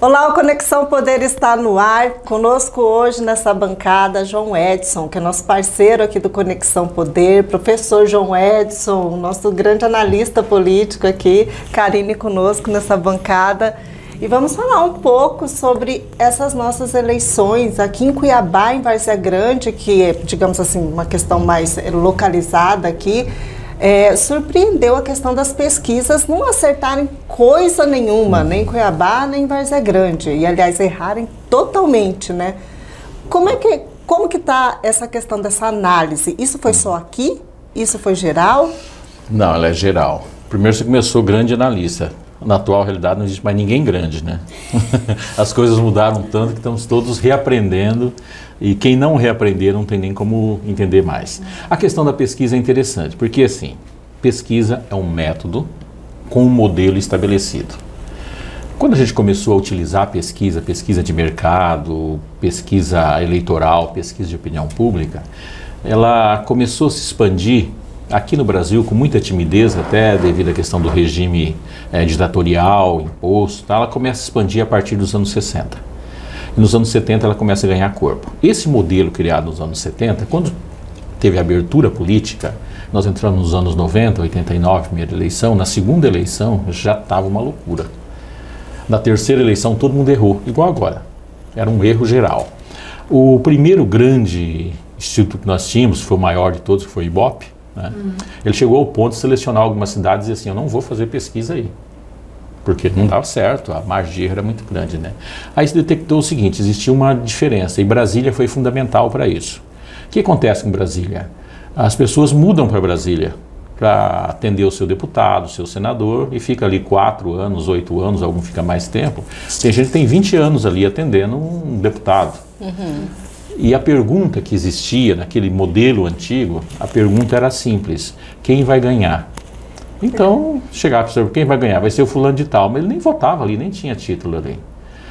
Olá, o Conexão Poder está no ar. Conosco hoje nessa bancada, João Edson, que é nosso parceiro aqui do Conexão Poder, professor João Edson, nosso grande analista político aqui, Karine conosco nessa bancada. E vamos falar um pouco sobre essas nossas eleições aqui em Cuiabá, em Várzea Grande, que é, digamos assim, uma questão mais localizada aqui. Surpreendeu a questão das pesquisas não acertarem coisa nenhuma, nem em Cuiabá, nem em Várzea Grande. E, aliás, errarem totalmente, né? Como que está essa questão dessa análise? Isso foi só aqui? Isso foi geral? Não, ela é geral. Primeiro você começou grande analista. Na atual realidade não existe mais ninguém grande, né? As coisas mudaram tanto que estamos todos reaprendendo e quem não reaprender não tem nem como entender mais. A questão da pesquisa é interessante, porque assim, pesquisa é um método com um modelo estabelecido. Quando a gente começou a utilizar a pesquisa de mercado, pesquisa eleitoral, pesquisa de opinião pública, ela começou a se expandir aqui no Brasil com muita timidez, até devido à questão do regime ditatorial, imposto, tá? Ela começa a expandir a partir dos anos 60. E nos anos 70 ela começa a ganhar corpo. Esse modelo criado nos anos 70, quando teve a abertura política, nós entramos nos anos 90, 89, primeira eleição, na segunda eleição já estava uma loucura. Na terceira eleição todo mundo errou, igual agora. Era um erro geral. O primeiro grande instituto que nós tínhamos, foi o maior de todos, que foi o Ibope, né? Ele chegou ao ponto de selecionar algumas cidades e dizer assim, eu não vou fazer pesquisa aí, porque não dava certo, a margem de erro era muito grande, né? Aí se detectou o seguinte, existia uma diferença e Brasília foi fundamental para isso. O que acontece com Brasília? As pessoas mudam para Brasília para atender o seu deputado, o seu senador e fica ali 4 anos, 8 anos, algum fica mais tempo. Tem gente que tem 20 anos ali atendendo um deputado. E a pergunta que existia naquele modelo antigo, a pergunta era simples, quem vai ganhar? Então, chegava para o senhor, quem vai ganhar? Vai ser o fulano de tal, mas ele nem votava ali, nem tinha título ali.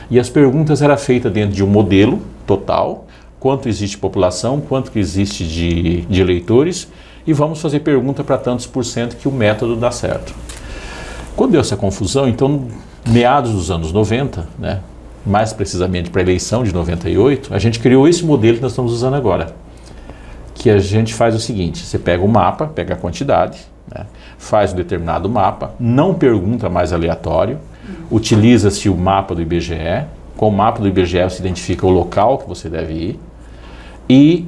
E as perguntas eram feitas dentro de um modelo total, quanto existe população, quanto que existe de eleitores, e vamos fazer pergunta para tantos por cento que o método dá certo. Quando deu essa confusão, então, meados dos anos 90, né? Mais precisamente para a eleição de 98, a gente criou esse modelo que nós estamos usando agora. Que a gente faz o seguinte, você pega o mapa, pega a quantidade, né, faz um determinado mapa, não pergunta mais aleatório, utiliza-se o mapa do IBGE, com o mapa do IBGE você identifica o local que você deve ir e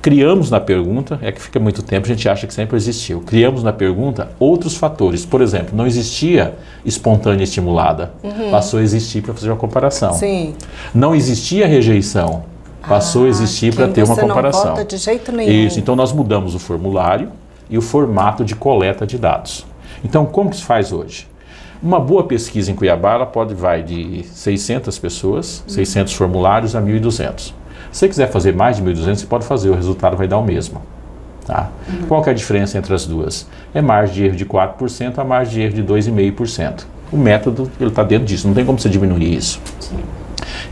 criamos na pergunta, é que fica muito tempo, a gente acha que sempre existiu, criamos na pergunta outros fatores. Por exemplo, não existia espontânea estimulada, passou a existir para fazer uma comparação. Sim. Não existia rejeição, passou a existir para ter uma comparação. Não vota de jeito nenhum. Isso, então nós mudamos o formulário e o formato de coleta de dados. Então, como que se faz hoje? Uma boa pesquisa em Cuiabá, ela vai de 600 pessoas, 600 formulários a 1.200. Se você quiser fazer mais de 1.200, você pode fazer, o resultado vai dar o mesmo. Tá? Qual que é a diferença entre as duas? É margem de erro de 4% a margem de erro de 2,5%. O método está dentro disso, não tem como você diminuir isso. Sim.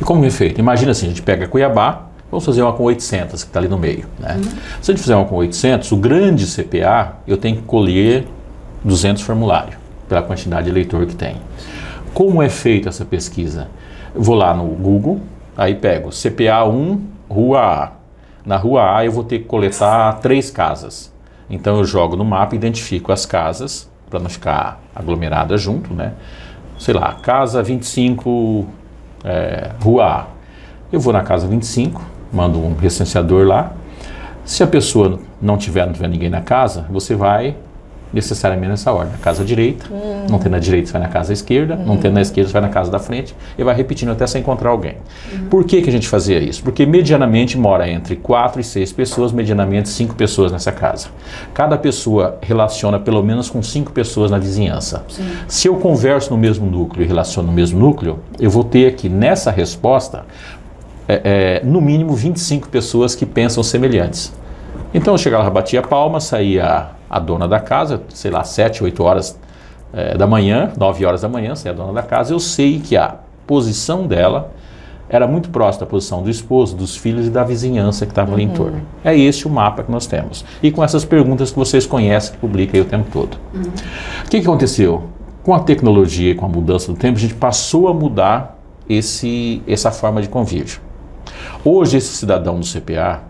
E como é feito? Imagina assim, a gente pega Cuiabá, vamos fazer uma com 800, que está ali no meio. Né? Se a gente fizer uma com 800, o grande CPA, eu tenho que colher 200 formulários, pela quantidade de eleitor que tem. Como é feita essa pesquisa? Eu vou lá no Google, aí pego CPA 1, Rua A. Na Rua A eu vou ter que coletar 3 casas. Então eu jogo no mapa, identifico as casas, para não ficar aglomerada junto, né? Sei lá, casa 25, Rua A. Eu vou na casa 25, mando um recenseador lá. Se a pessoa não tiver ninguém na casa, você vai necessariamente nessa ordem. Na casa direita, não tem na direita, você vai na casa esquerda, não tem na esquerda, você vai na casa da frente e vai repetindo até você encontrar alguém. Por que a gente fazia isso? Porque medianamente mora entre 4 e 6 pessoas, medianamente 5 pessoas nessa casa. Cada pessoa relaciona pelo menos com 5 pessoas na vizinhança. Se eu converso no mesmo núcleo e relaciono no mesmo núcleo, eu vou ter aqui nessa resposta no mínimo 25 pessoas que pensam semelhantes. Então eu chegava lá, batia a palma, saía a dona da casa, sei lá, 7, 8 horas da manhã, 9 horas da manhã, saía a dona da casa, eu sei que a posição dela era muito próxima da posição do esposo, dos filhos e da vizinhança que estava ali em torno. É esse o mapa que nós temos. E com essas perguntas que vocês conhecem, que publica aí o tempo todo. O que aconteceu? Com a tecnologia e com a mudança do tempo, a gente passou a mudar essa forma de convívio. Hoje, esse cidadão do CPA,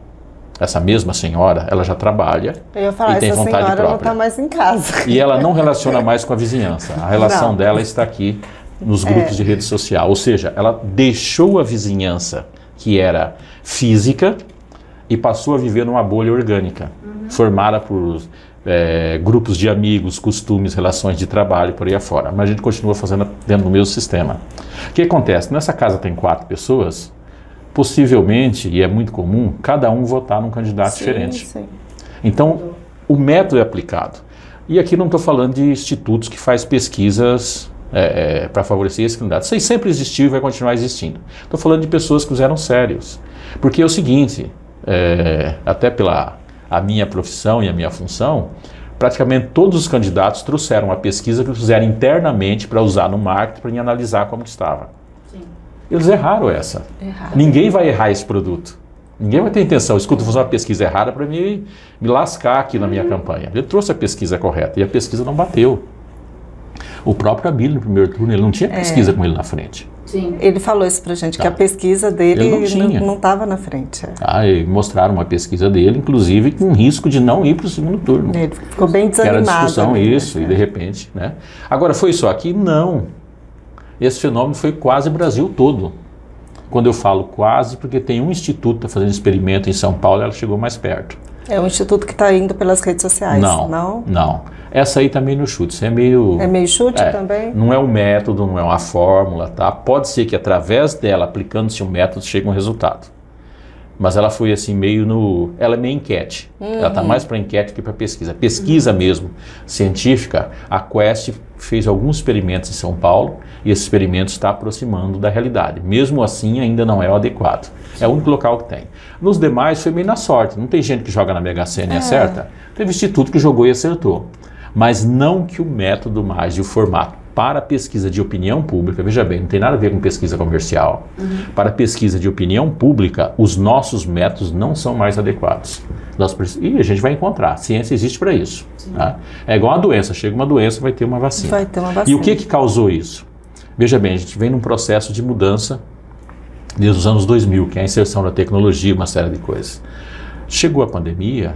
essa mesma senhora, ela já trabalha e tem vontade própria. Não está mais em casa. E ela não relaciona mais com a vizinhança. A relação dela está aqui nos grupos de rede social. Ou seja, ela deixou a vizinhança, que era física, e passou a viver numa bolha orgânica, formada por grupos de amigos, costumes, relações de trabalho, por aí afora. Mas a gente continua fazendo dentro do mesmo sistema. O que acontece? Nessa casa tem 4 pessoas, possivelmente, e é muito comum, cada um votar num candidato diferente. Sim. Então, o método é aplicado. E aqui não estou falando de institutos que faz pesquisas para favorecer esse candidato. Isso aí sempre existiu e vai continuar existindo. Estou falando de pessoas que eram sérios. Porque é o seguinte, até pela a minha profissão e a minha função, praticamente todos os candidatos trouxeram uma pesquisa que fizeram internamente para usar no marketing, para analisar como que estava. Sim. Eles erraram essa. Ninguém vai errar esse produto. Ninguém vai ter intenção, escuta, vou fazer uma pesquisa errada para me lascar aqui na minha campanha. Ele trouxe a pesquisa correta e a pesquisa não bateu. O próprio Abílio, no primeiro turno, ele não tinha pesquisa com ele na frente. Sim. Ele falou isso pra gente, que a pesquisa dele não estava na frente. E mostraram uma pesquisa dele, inclusive com risco de não ir para o segundo turno. Ele ficou bem desanimado. Que era a discussão isso, e de repente, né? Agora, foi só aqui? Não. Esse fenômeno foi quase o Brasil todo. Quando eu falo quase, porque tem um instituto que está fazendo experimento em São Paulo, ela chegou mais perto. É um instituto que está indo pelas redes sociais, não? Não. Essa aí também no chute. Isso é meio... É meio chute também? Não é um método, não é uma fórmula, tá? Pode ser que através dela, aplicando-se um método, chegue um resultado. Mas ela foi assim meio no... Ela é meio enquete. Ela está mais para enquete que para pesquisa. Pesquisa mesmo, científica, a Quest fez alguns experimentos em São Paulo e esse experimento está aproximando da realidade. Mesmo assim, ainda não é o adequado. É o único local que tem. Nos demais, foi meio na sorte. Não tem gente que joga na Mega Sena e acerta. Teve instituto que jogou e acertou. Mas não que o método mais e o formato para pesquisa de opinião pública, veja bem, não tem nada a ver com pesquisa comercial. Para pesquisa de opinião pública, os nossos métodos não são mais adequados. E a gente vai encontrar, a ciência existe para isso. Tá? É igual a doença, chega uma doença, vai ter uma vacina. Vai ter uma vacina. E o que causou isso? Veja bem, a gente vem num processo de mudança desde os anos 2000, que é a inserção da tecnologia, uma série de coisas. Chegou a pandemia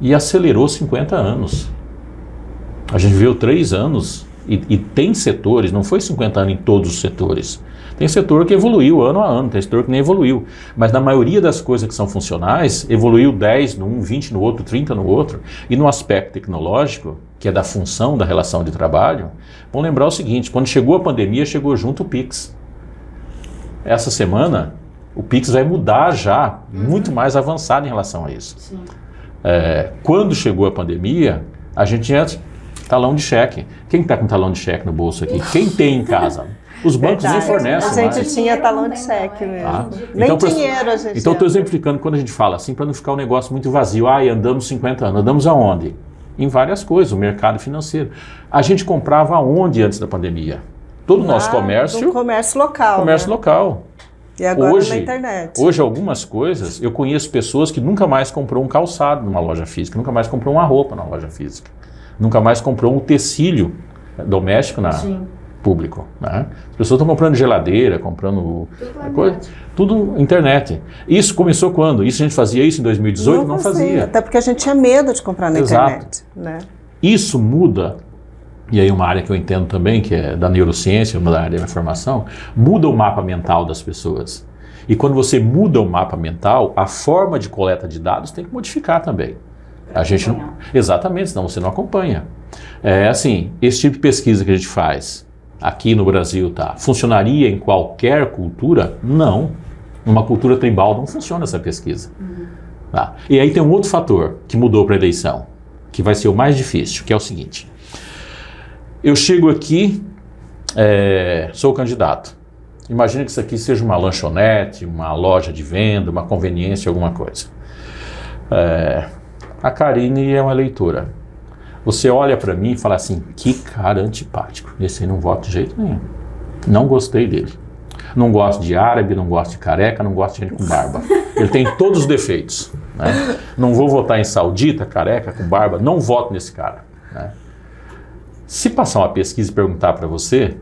e acelerou 50 anos. A gente viveu 3 anos e tem setores, não foi 50 anos em todos os setores. Tem setor que evoluiu ano a ano, tem setor que nem evoluiu. Mas na maioria das coisas que são funcionais, evoluiu 10 num, 20 no outro, 30 no outro. E no aspecto tecnológico, que é da função da relação de trabalho, vamos lembrar o seguinte, quando chegou a pandemia, chegou junto o Pix. Essa semana, o Pix vai mudar já, muito mais avançado em relação a isso. Quando chegou a pandemia, a gente tinha talão de cheque. Quem está com talão de cheque no bolso aqui? Quem tem em casa? Os bancos nem fornecem. A gente tinha talão de cheque mesmo. Nem então, dinheiro a gente Então estou exemplificando quando a gente fala assim, para não ficar um negócio muito vazio. Andamos 50 anos. Andamos aonde? Em várias coisas, o mercado financeiro. A gente comprava aonde antes da pandemia? Todo o nosso comércio... Do comércio local. Comércio local. E agora na internet. Hoje, algumas coisas, eu conheço pessoas que nunca mais comprou um calçado numa loja física, nunca mais comprou uma roupa numa loja física, nunca mais comprou um tecido doméstico público. Né? As pessoas estão comprando geladeira, comprando tudo internet. Isso começou quando? Isso a gente fazia isso em 2018? Não fazia. Até porque a gente tinha medo de comprar na internet. Né? Isso muda, e aí uma área que eu entendo também, que é da neurociência, uma da área da informação, muda o mapa mental das pessoas. E quando você muda o mapa mental, a forma de coleta de dados tem que modificar também. A gente não... Exatamente, senão você não acompanha. Assim, esse tipo de pesquisa que a gente faz aqui no Brasil, funcionaria em qualquer cultura? Não. Numa cultura tribal não funciona essa pesquisa. Tá? E aí tem um outro fator que mudou para a eleição, que vai ser o mais difícil, que é o seguinte. Eu chego aqui, sou candidato. Imagina que isso aqui seja uma lanchonete, uma loja de venda, uma conveniência, alguma coisa. A Karine é uma eleitora. Você olha para mim e fala assim, que cara antipático. Esse aí não voto de jeito nenhum. Não gostei dele. Não gosto de árabe, não gosto de careca, não gosto de gente com barba. Ele tem todos os defeitos. Né? Não vou votar em saudita, careca, com barba. Não voto nesse cara. Né? Se passar uma pesquisa e perguntar para você,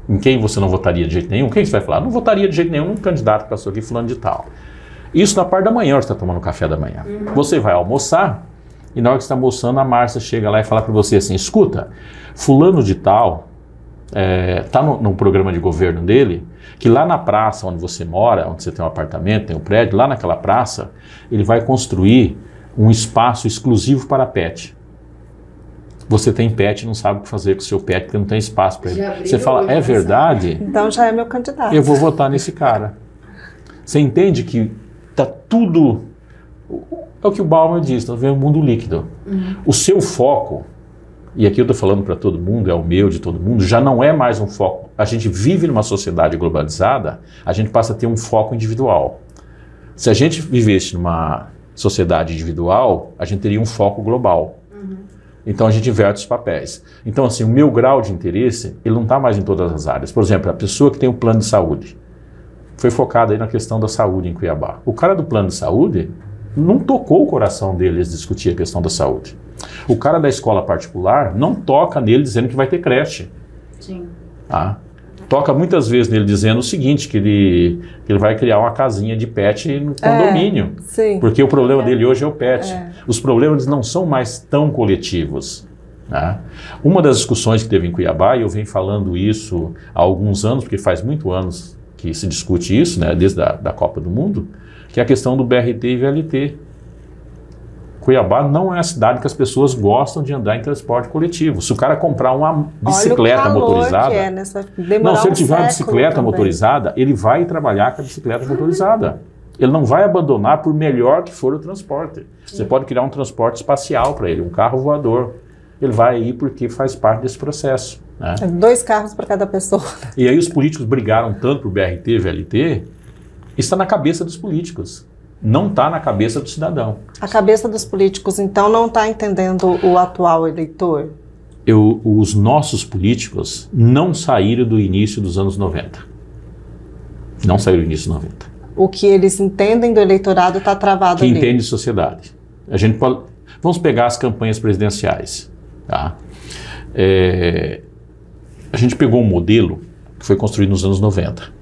Em quem você não votaria de jeito nenhum? Quem você vai falar? Não votaria de jeito nenhum num candidato que passou aqui, fulano de tal. Isso na parte da manhã, você está tomando café da manhã. Você vai almoçar, e na hora que você está almoçando, a Márcia chega lá e fala para você assim, escuta, fulano de tal, está no programa de governo dele, que lá na praça onde você mora, onde você tem um apartamento, tem um prédio, lá naquela praça, ele vai construir um espaço exclusivo para pet. Você tem pet e não sabe o que fazer com o seu pet, porque não tem espaço para ele. Você fala, é verdade? Então já é meu candidato. Eu vou votar nesse cara. Você entende que tá tudo... É o que o Bauman diz, nós vivemos um mundo líquido. O seu foco, e aqui eu estou falando para todo mundo, é o meu, de todo mundo, já não é mais um foco. A gente vive numa sociedade globalizada, a gente passa a ter um foco individual. Se a gente vivesse numa sociedade individual, a gente teria um foco global. Então a gente inverte os papéis. Então assim, o meu grau de interesse, ele não está mais em todas as áreas. Por exemplo, a pessoa que tem um plano de saúde, foi focada aí na questão da saúde em Cuiabá. O cara do plano de saúde não tocou o coração dele a discutir a questão da saúde. O cara da escola particular não toca nele dizendo que vai ter creche. Sim. Tá? Toca muitas vezes nele dizendo o seguinte, que ele vai criar uma casinha de pet no condomínio. Sim. Porque o problema dele hoje é o pet. Os problemas não são mais tão coletivos. Né? Uma das discussões que teve em Cuiabá, e eu venho falando isso há alguns anos, porque faz muitos anos que se discute isso, né, desde a Copa do Mundo, que é a questão do BRT e VLT. Cuiabá não é a cidade que as pessoas gostam de andar em transporte coletivo. Se o cara comprar uma bicicleta motorizada... né? Não, se ele tiver uma bicicleta motorizada, ele vai trabalhar com a bicicleta motorizada. Ele não vai abandonar por melhor que for o transporte. Você pode criar um transporte espacial para ele, um carro voador. Ele vai ir porque faz parte desse processo. Né? 2 carros para cada pessoa. E aí os políticos brigaram tanto por BRT e VLT, está na cabeça dos políticos. Não está na cabeça do cidadão. A cabeça dos políticos, então, não está entendendo o atual eleitor? Os nossos políticos não saíram do início dos anos 90. Não saíram do início dos 90. O que eles entendem do eleitorado está travado ali. Que entende sociedade. A gente pode... Vamos pegar as campanhas presidenciais. Tá? A gente pegou um modelo que foi construído nos anos 90.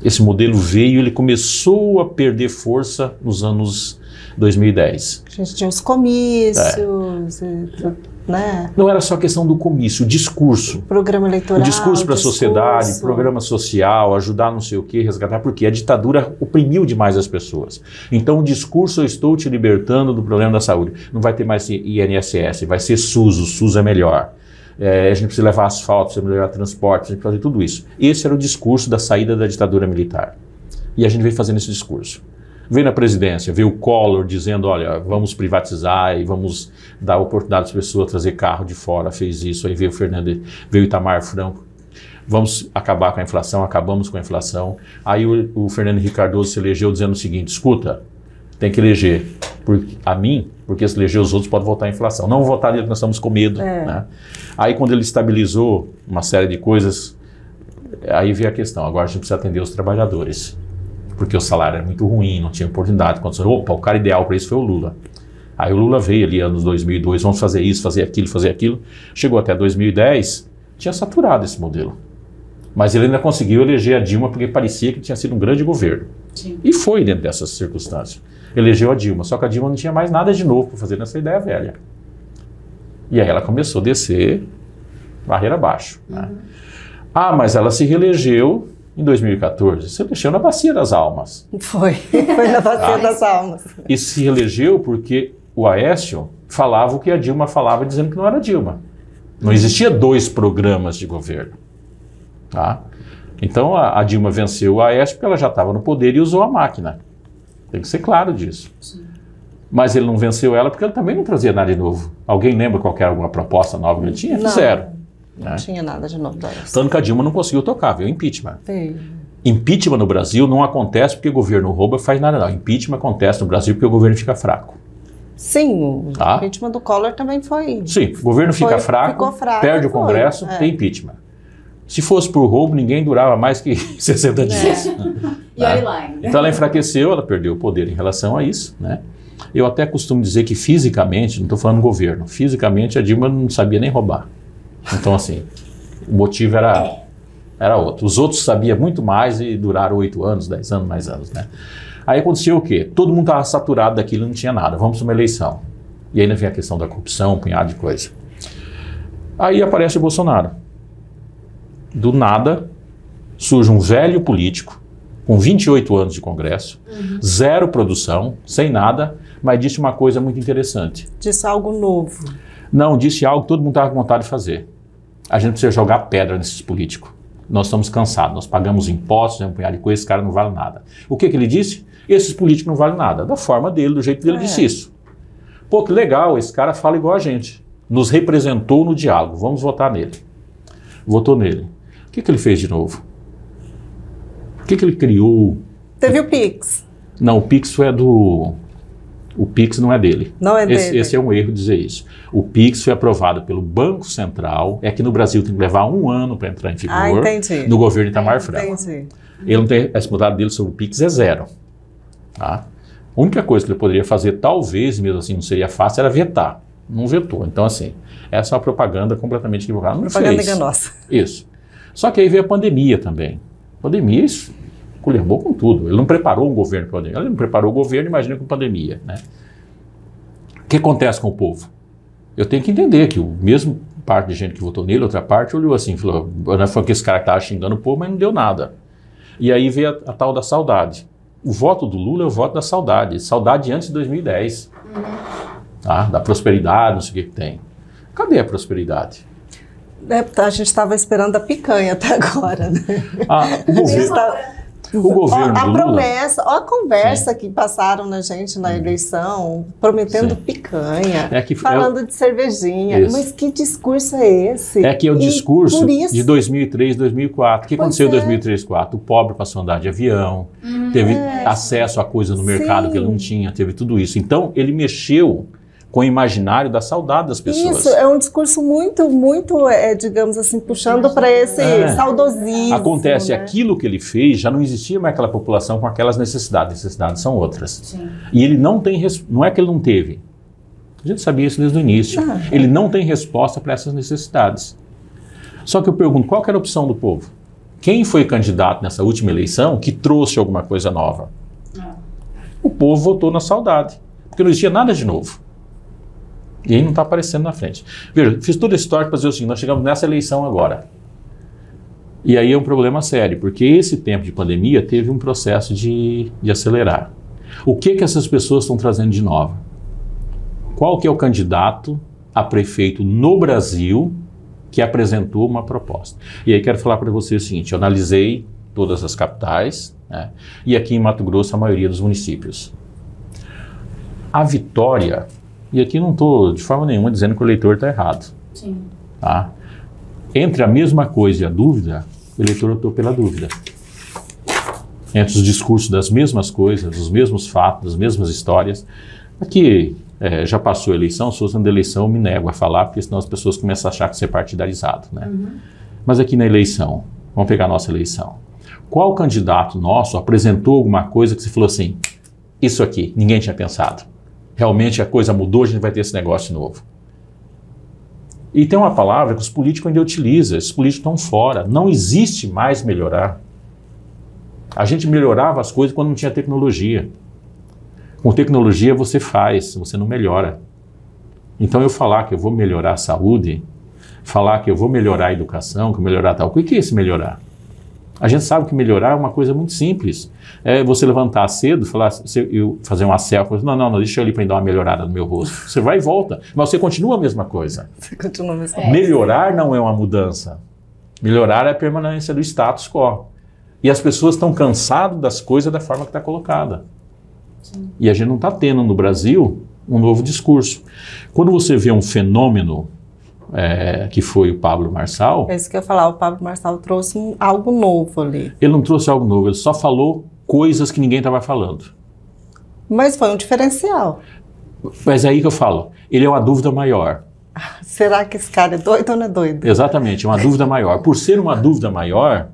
Esse modelo veio, ele começou a perder força nos anos 2010. A gente tinha os comícios, né? Não era só questão do comício, o discurso. Programa eleitoral. O discurso para a sociedade, programa social, ajudar não sei o quê, resgatar, porque a ditadura oprimiu demais as pessoas. Então o discurso, eu estou te libertando do problema da saúde. Não vai ter mais INSS, vai ser SUS, o SUS é melhor. A gente precisa levar asfalto, precisa levar transporte, a gente precisa fazer tudo isso. Esse era o discurso da saída da ditadura militar. E a gente veio fazendo esse discurso. Veio na presidência, veio o Collor dizendo, olha, vamos privatizar e vamos dar oportunidade às pessoas trazer carro de fora, fez isso. Aí veio o veio o Itamar Franco, vamos acabar com a inflação, acabamos com a inflação. Aí o Fernando Henrique Cardoso se elegeu dizendo o seguinte, escuta, tem que eleger a mim, porque se eleger os outros pode votar a inflação. Não votar nele, nós estamos com medo. Né? Aí quando ele estabilizou uma série de coisas, aí veio a questão, agora a gente precisa atender os trabalhadores, porque o salário era muito ruim, não tinha oportunidade. Opa, o cara ideal para isso foi o Lula. Aí o Lula veio ali anos 2002, vamos fazer isso, fazer aquilo. Chegou até 2010, tinha saturado esse modelo. Mas ele ainda conseguiu eleger a Dilma porque parecia que tinha sido um grande governo. Sim. E foi dentro dessas circunstâncias. Elegeu a Dilma, só que a Dilma não tinha mais nada de novo para fazer nessa ideia velha. E aí ela começou a descer barreira abaixo. Né? Mas ela se reelegeu em 2014. Se elegeu na Bacia das Almas. Foi na Bacia das Almas. E se reelegeu porque o Aécio falava o que a Dilma falava, dizendo que não era Dilma. Não existia 2 programas de governo. Tá? Então a Dilma venceu o Aécio porque ela já estava no poder e usou a máquina. Tem que ser claro disso. Sim. Mas ele não venceu ela porque ele também não trazia nada de novo. Alguém lembra qual era alguma proposta nova que ele tinha? Não, zero. Não tinha nada de novo. Tanto que a Dilma não conseguiu tocar, viu? Impeachment. Sim. Impeachment no Brasil não acontece porque o governo rouba e faz nada não. Impeachment acontece no Brasil porque o governo fica fraco. Sim, o impeachment do Collor também foi... Sim, o governo fica fraco, perde o Congresso, tem impeachment. Se fosse por roubo, ninguém durava mais que 60 dias. E olha lá. Então ela enfraqueceu, ela perdeu o poder em relação a isso. Né? Eu até costumo dizer que fisicamente, não estou falando governo, fisicamente a Dilma não sabia nem roubar. Então assim, o motivo era Era outro. Os outros sabiam muito mais e duraram 8 anos, 10 anos, mais anos, né? Aí aconteceu o quê? Todo mundo estava saturado daquilo, não tinha nada. Vamos para uma eleição. E ainda vem a questão da corrupção, um punhado de coisa. Aí aparece o Bolsonaro. Do nada, surge um velho político, com 28 anos de Congresso, zero produção, sem nada, mas disse uma coisa muito interessante. Disse algo novo. Não, disse algo que todo mundo estava com vontade de fazer. A gente precisa jogar pedra nesses políticos. Nós estamos cansados, nós pagamos impostos, um punhado de coisa, esse cara não vale nada. O que ele disse? Esses políticos não valem nada. Da forma dele, do jeito dele, disse isso. Pô, que legal, esse cara fala igual a gente. Nos representou no diálogo, vamos votar nele. Votou nele. O que ele fez de novo? O que ele criou? Teve o Pix. Não, o Pix é do... O Pix não é dele. Não é dele. Esse é um erro dizer isso. O Pix foi aprovado pelo Banco Central. É que no Brasil tem que levar 1 ano para entrar em vigor. Entendi. No governo Itamar Franco. Entendi. Ele não tem, a responsabilidade dele sobre o Pix é zero. Tá? A única coisa que ele poderia fazer, talvez, mesmo assim não seria fácil, era vetar. Não vetou. Então, assim, essa é uma propaganda completamente equivocada. Não propaganda fez. enganosa. Isso. Só que aí veio a pandemia também. A pandemia, isso colherbou com tudo. Ele não preparou um governo para a pandemia. Ele não preparou o governo, imagina com pandemia, né? O que acontece com o povo? Eu tenho que entender que o mesmo parte de gente que votou nele, outra parte olhou assim, falou, foi que esse cara estava xingando o povo, mas não deu nada. E aí veio a tal da saudade. O voto do Lula é o voto da saudade. Saudade antes de 2010. Tá? Da prosperidade, não sei o que tem. Cadê a prosperidade? A gente estava esperando a picanha até agora, né? O governo do Lula... promessa, a conversa que passaram na gente na eleição, prometendo picanha, falando de cervejinha. Isso. Mas que discurso é esse? É que é o discurso de 2003, 2004. O que aconteceu em 2003, 2004? O pobre passou a andar de avião, teve acesso a coisa no mercado que ele não tinha, teve tudo isso. Então, ele mexeu com o imaginário da saudade das pessoas. Isso, é um discurso muito, digamos assim, puxando para esse saudosismo. Acontece, né? Aquilo que ele fez, já não existia mais aquela população com aquelas necessidades. Necessidades são outras. Sim. E ele não tem, não é que ele não teve. A gente sabia isso desde o início. Ele não tem resposta para essas necessidades. Só que eu pergunto, qual que era a opção do povo? Quem foi candidato nessa última eleição que trouxe alguma coisa nova? O povo votou na saudade, porque não existia nada de novo. E aí não está aparecendo na frente. Veja, fiz toda a história para dizer o seguinte, nós chegamos nessa eleição agora. E aí é um problema sério, porque esse tempo de pandemia teve um processo de acelerar. O que essas pessoas estão trazendo de novo? Qual que é o candidato a prefeito no Brasil que apresentou uma proposta? E aí quero falar para você o seguinte, eu analisei todas as capitais, né, e aqui em Mato Grosso a maioria dos municípios. A vitória... E aqui não estou de forma nenhuma dizendo que o eleitor está errado. Sim. Tá? Entre a mesma coisa e a dúvida, o eleitor optou pela dúvida. Entre os discursos das mesmas coisas, os mesmos fatos, as mesmas histórias. Aqui já passou a eleição, se fosse da eleição eu me nego a falar, porque senão as pessoas começam a achar que você é partidarizado. Né? Mas aqui na eleição, vamos pegar a nossa eleição. Qual candidato nosso apresentou alguma coisa que você falou assim, isso aqui, ninguém tinha pensado. Realmente a coisa mudou, a gente vai ter esse negócio novo. E tem uma palavra que os políticos ainda utilizam, esses políticos estão fora, não existe mais melhorar. A gente melhorava as coisas quando não tinha tecnologia. Com tecnologia você faz, você não melhora. Então eu falar que eu vou melhorar a saúde, falar que eu vou melhorar a educação, que eu vou melhorar tal coisa, o que é esse melhorar? A gente sabe que melhorar é uma coisa muito simples. É você levantar cedo, fazer uma selfie, não, deixa eu ali para dar uma melhorada no meu rosto. Você vai e volta, mas você continua a mesma coisa. Você continua a mesma coisa. Melhorar não é uma mudança. Melhorar é a permanência do status quo. E as pessoas estão cansadas das coisas da forma que está colocada. Sim. E a gente não está tendo no Brasil um novo discurso. Quando você vê um fenômeno que foi o Pablo Marçal... É isso que eu ia falar, o Pablo Marçal trouxe algo novo ali. Ele não trouxe algo novo, ele só falou coisas que ninguém estava falando. Mas foi um diferencial. Mas é aí que eu falo, ele é uma dúvida maior. Será que esse cara é doido ou não é doido? Exatamente, uma dúvida maior. Por ser uma dúvida maior,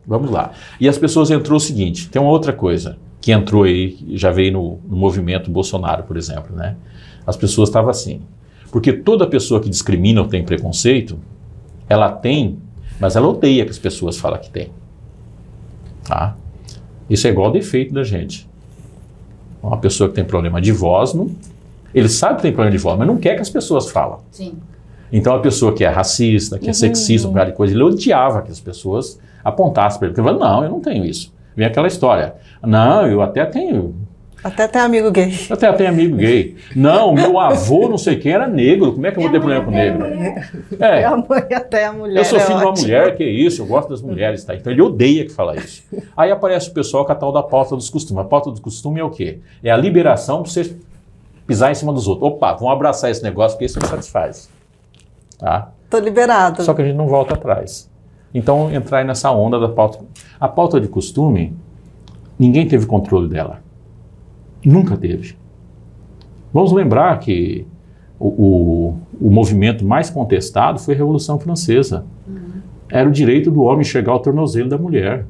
vamos lá. E as pessoas entrou o seguinte, tem uma outra coisa que entrou aí, já veio no movimento Bolsonaro, por exemplo, né? As pessoas estavam assim... Porque toda pessoa que discrimina ou tem preconceito, ela tem Mas ela odeia que as pessoas falem que tem. Tá? Isso é igual ao defeito da gente. Uma pessoa que tem problema de voz, ele sabe que tem problema de voz, mas não quer que as pessoas falem. Sim. Então a pessoa que é racista, que é sexista, um bocado de coisa, ele odiava que as pessoas apontassem para ele. Porque ele falava, não, eu não tenho isso. Vem aquela história. Não, eu até tenho. Até tem amigo gay. Até tem amigo gay. Não, meu avô não sei quem era negro. Como é que eu vou ter problema com negro? É. A mãe até a mulher. Eu sou filho de uma ótimo. mulher, que é isso, eu gosto das mulheres, tá? Então ele odeia que fala isso. Aí aparece o pessoal com a tal da pauta dos costumes. A pauta dos costumes é o quê? É a liberação para você pisar em cima dos outros. Opa, vamos abraçar esse negócio porque isso me satisfaz. Tá? Tô liberado. Só que a gente não volta atrás. Então entrar nessa onda da pauta. A pauta de costume, ninguém teve controle dela. Nunca teve. Vamos lembrar que o movimento mais contestado foi a Revolução Francesa. Era o direito do homem enxergar o tornozelo da mulher.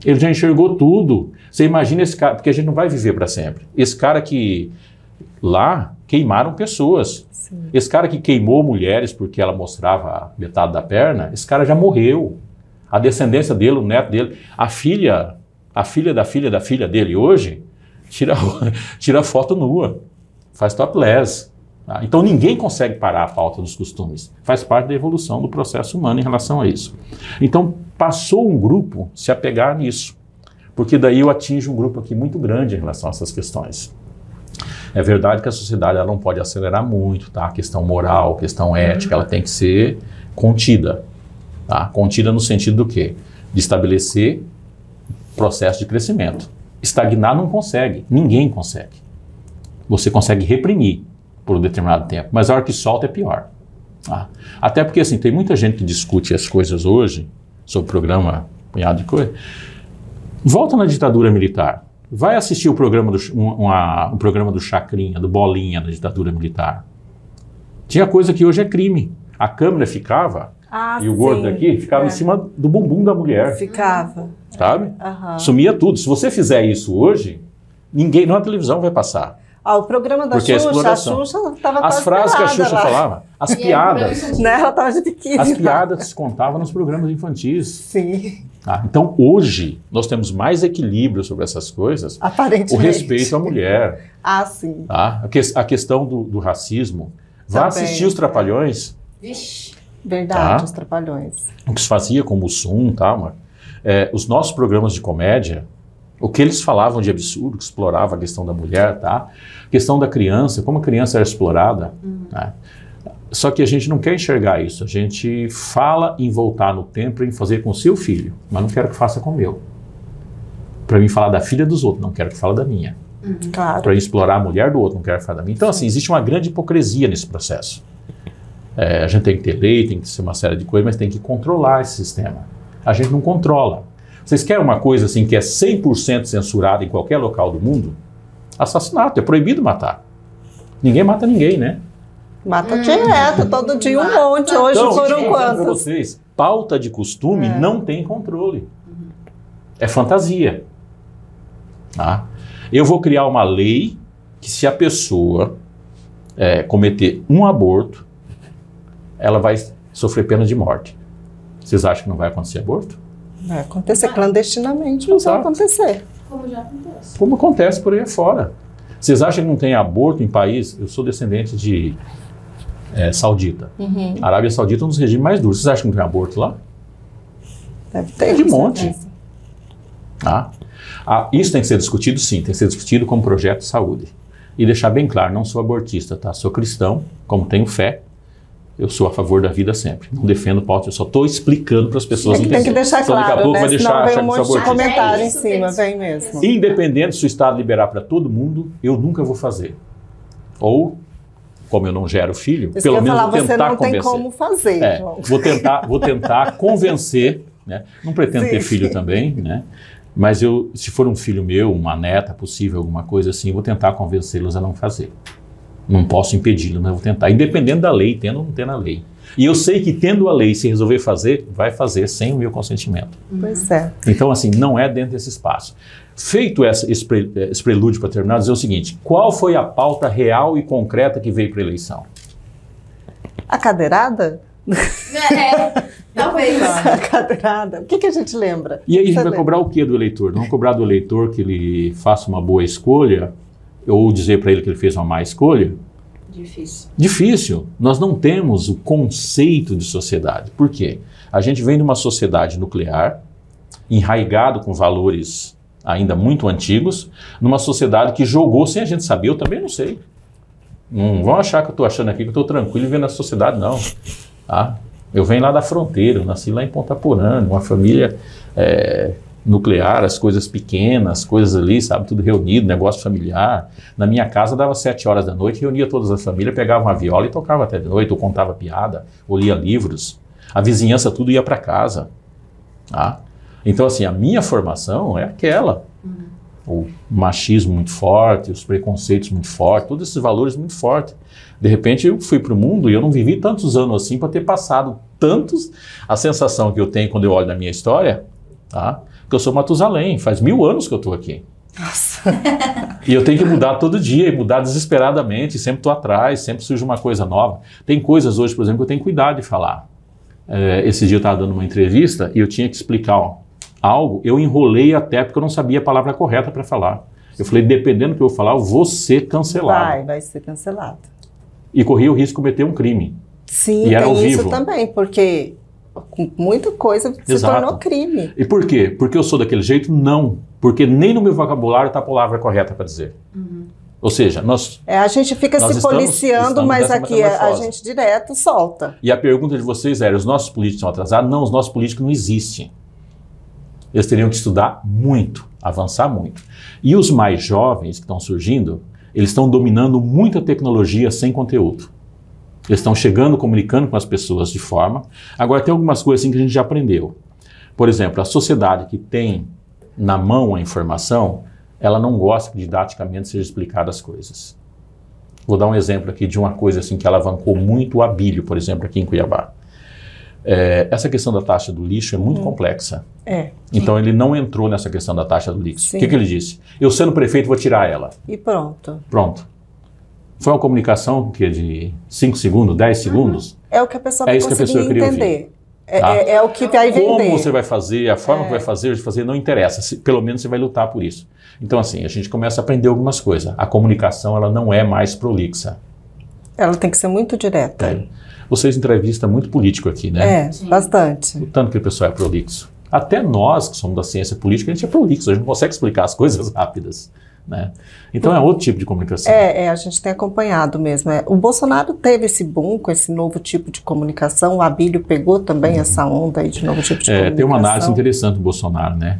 Ele já enxergou tudo. Você imagina esse cara, porque a gente não vai viver para sempre. Esse cara que lá queimaram pessoas. Sim. Esse cara que queimou mulheres porque ela mostrava a metade da perna, esse cara já morreu. A descendência dele, o neto dele, a filha da filha da filha dele hoje, tira foto nua, faz topless. Tá? Então ninguém consegue parar a pauta dos costumes. Faz parte da evolução do processo humano em relação a isso. Então passou um grupo se apegar nisso, porque daí eu atinjo um grupo aqui muito grande em relação a essas questões. É verdade que a sociedade ela não pode acelerar muito, tá? A questão moral, a questão ética, ela tem que ser contida. Tá? Contida no sentido do quê? De estabelecer processo de crescimento. Estagnar não consegue, ninguém consegue. Você consegue reprimir por um determinado tempo, mas a hora que solta é pior. Tá? Até porque assim, tem muita gente que discute as coisas hoje, sobre o programa, punhado de coisa. Volta na ditadura militar. Vai assistir o programa o programa do Chacrinha, do Bolinha, da ditadura militar. Tinha coisa que hoje é crime. A câmera ficava, e o gordo daqui ficava em cima do bumbum da mulher. Ficava. Sabe? Sumia tudo. Se você fizer isso hoje, ninguém na televisão vai passar. O programa da Porque Xuxa, a Xuxa estava as frases que a Xuxa falava, as piadas. Né? Ela estava de biquíni. As piadas se contavam nos programas infantis. Sim. Tá? Então, hoje, nós temos mais equilíbrio sobre essas coisas. Aparentemente. O respeito à mulher. Sim. Tá? A questão do racismo. Vá assistir os Trapalhões. Vixe. Verdade, Tá? os Trapalhões. O que se fazia com o Mussum, tá? Os nossos programas de comédia, o que eles falavam de absurdo, que explorava a questão da mulher, tá? A questão da criança, como a criança era explorada. Tá? Só que a gente não quer enxergar isso. A gente fala em voltar no tempo e em fazer com o seu filho, mas não quero que faça com o meu. Para mim falar da filha dos outros, não quero que fale da minha. Claro. Para explorar a mulher do outro, não quero que fale da minha. Então, assim, existe uma grande hipocrisia nesse processo. A gente tem que ter lei, tem que ser uma série de coisas, mas tem que controlar esse sistema. A gente não controla. Vocês querem uma coisa assim que é 100% censurada em qualquer local do mundo? Assassinato, é proibido matar. Ninguém mata ninguém, né? Mata direto, todo dia um monte. Hoje Então, foram para quantos? vocês, pauta de costume não tem controle. É fantasia. Tá? Eu vou criar uma lei que se a pessoa cometer um aborto, ela vai sofrer pena de morte. Vocês acham que não vai acontecer aborto? Vai acontecer clandestinamente, não vai Exato. acontecer. Como já acontece. Como acontece por aí afora. Vocês acham que não tem aborto em país? Eu sou descendente de saudita. A Arábia Saudita é um dos regimes mais duros. Vocês acham que não tem aborto lá? Deve ter. De com monte. certeza. Tá? Isso tem que ser discutido, sim. Tem que ser discutido como projeto de saúde. E deixar bem claro, não sou abortista, tá? Sou cristão, como tenho fé. Eu sou a favor da vida sempre. Não defendo pauta, eu só estou explicando para as pessoas Tem entenderem. que deixar Então, daqui a claro, pouco né? vai deixar Senão vem achar um que sou monte de abortista. comentário em É isso, cima, tem vem mesmo. Independente se o Estado liberar para todo mundo, eu nunca vou fazer. Ou, como eu não gero filho, Isso pelo que eu ia menos falar, vou você tentar não tem convencer. como fazer, João. Vou tentar convencer, né? Não pretendo Sim. ter filho também, né? Mas se for um filho meu, uma neta possível, alguma coisa assim, vou tentar convencê-los a não fazer. Não posso impedi-los, mas vou tentar. Independendo da lei, tendo ou não tendo a lei. E eu sei que tendo a lei, se resolver fazer, vai fazer sem o meu consentimento. Pois é. Então, assim, não é dentro desse espaço. Feito esse prelúdio para terminar, dizer o seguinte: qual foi a pauta real e concreta que veio para a eleição? A cadeirada? Talvez. A cadeirada. O que a gente lembra? E aí a gente Você vai lembra? cobrar o que do eleitor? Não cobrar do eleitor que ele faça uma boa escolha ou dizer para ele que ele fez uma má escolha? Difícil. Difícil. Nós não temos o conceito de sociedade. Por quê? A gente vem de uma sociedade nuclear, enraigado com valores ainda muito antigos, numa sociedade que jogou sem a gente saber. Eu também não sei. Não vão achar que eu estou achando aqui que eu estou tranquilo vivendo na sociedade, não. Tá? Eu venho lá da fronteira, eu nasci lá em Ponta Porã, uma família nuclear, as coisas pequenas, coisas ali, sabe, tudo reunido, negócio familiar. Na minha casa dava 7 horas da noite, reunia todas as famílias, pegava uma viola e tocava até de noite, ou contava piada, ou lia livros. A vizinhança tudo ia para casa. Tá? Então, assim, a minha formação é aquela. O machismo muito forte, os preconceitos muito fortes, todos esses valores muito fortes. De repente eu fui para o mundo e eu não vivi tantos anos assim para ter passado tantos. A sensação que eu tenho quando eu olho na minha história, tá? Que eu sou Matusalém, faz 1000 anos que eu estou aqui. Nossa. E eu tenho que mudar todo dia, e mudar desesperadamente, sempre estou atrás, sempre surge uma coisa nova. Tem coisas hoje, por exemplo, que eu tenho que cuidar de falar. Esse dia eu estava dando uma entrevista e eu tinha que explicar algo, eu enrolei até porque eu não sabia a palavra correta para falar. Eu falei, dependendo do que eu falar, eu vou ser cancelado. Vai ser cancelado. E corri o risco de cometer um crime. Sim, E era ao tem isso vivo. também, porque muita coisa se Exato. tornou crime. E por quê? Porque eu sou daquele jeito? Não. Porque nem no meu vocabulário está a palavra correta para dizer. Ou seja, A gente fica Nós se estamos policiando, mas nessa aqui a metamorfose. gente direto solta. E a pergunta de vocês era, os nossos políticos estão atrasados? Não, os nossos políticos não existem. Eles teriam que estudar muito, avançar muito. E os mais jovens que estão surgindo, eles estão dominando muita tecnologia sem conteúdo. Eles estão chegando, comunicando com as pessoas de forma... Agora, tem algumas coisas assim que a gente já aprendeu. Por exemplo, a sociedade que tem na mão a informação, ela não gosta que didaticamente seja explicadas as coisas. Vou dar um exemplo aqui de uma coisa assim que alavancou muito o Abílio, por exemplo, aqui em Cuiabá. Essa questão da taxa do lixo é muito complexa. Então ele não entrou nessa questão da taxa do lixo. Sim. O que ele disse? Eu sendo prefeito vou tirar ela. E pronto. Pronto. Foi uma comunicação que é de 5 segundos, 10 segundos. É o que a pessoa vai isso que a conseguir pessoa queria entender. Tá? É o que vai vender. Como você vai fazer, a forma que vai fazer, não interessa. Pelo menos você vai lutar por isso. Então assim, a gente começa a aprender algumas coisas. A comunicação ela não é mais prolixa. Ela tem que ser muito direta. Vocês entrevistam muito político aqui, né? Sim. Bastante. O tanto que o pessoal é prolixo. Até nós, que somos da ciência política, a gente é prolixo, a gente não consegue explicar as coisas rápidas. Né? Então é outro tipo de comunicação. A gente tem acompanhado mesmo. O Bolsonaro teve esse boom com esse novo tipo de comunicação, o Abílio pegou também essa onda aí de novo tipo de comunicação. Tem uma análise interessante do Bolsonaro, né?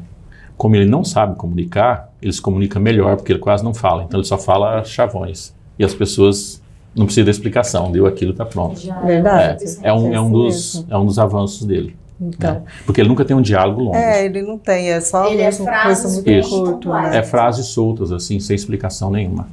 Como ele não sabe comunicar, ele se comunica melhor, porque ele quase não fala, então ele só fala chavões. E as pessoas não precisam da explicação, deu aquilo, está pronto. Verdade. É um dos avanços dele. Então. Né? Porque ele nunca tem um diálogo longo. Ele não tem, é só Ele mesmo frases coisa muito bem curta. pontuais. Né? É frases soltas, assim, sem explicação nenhuma.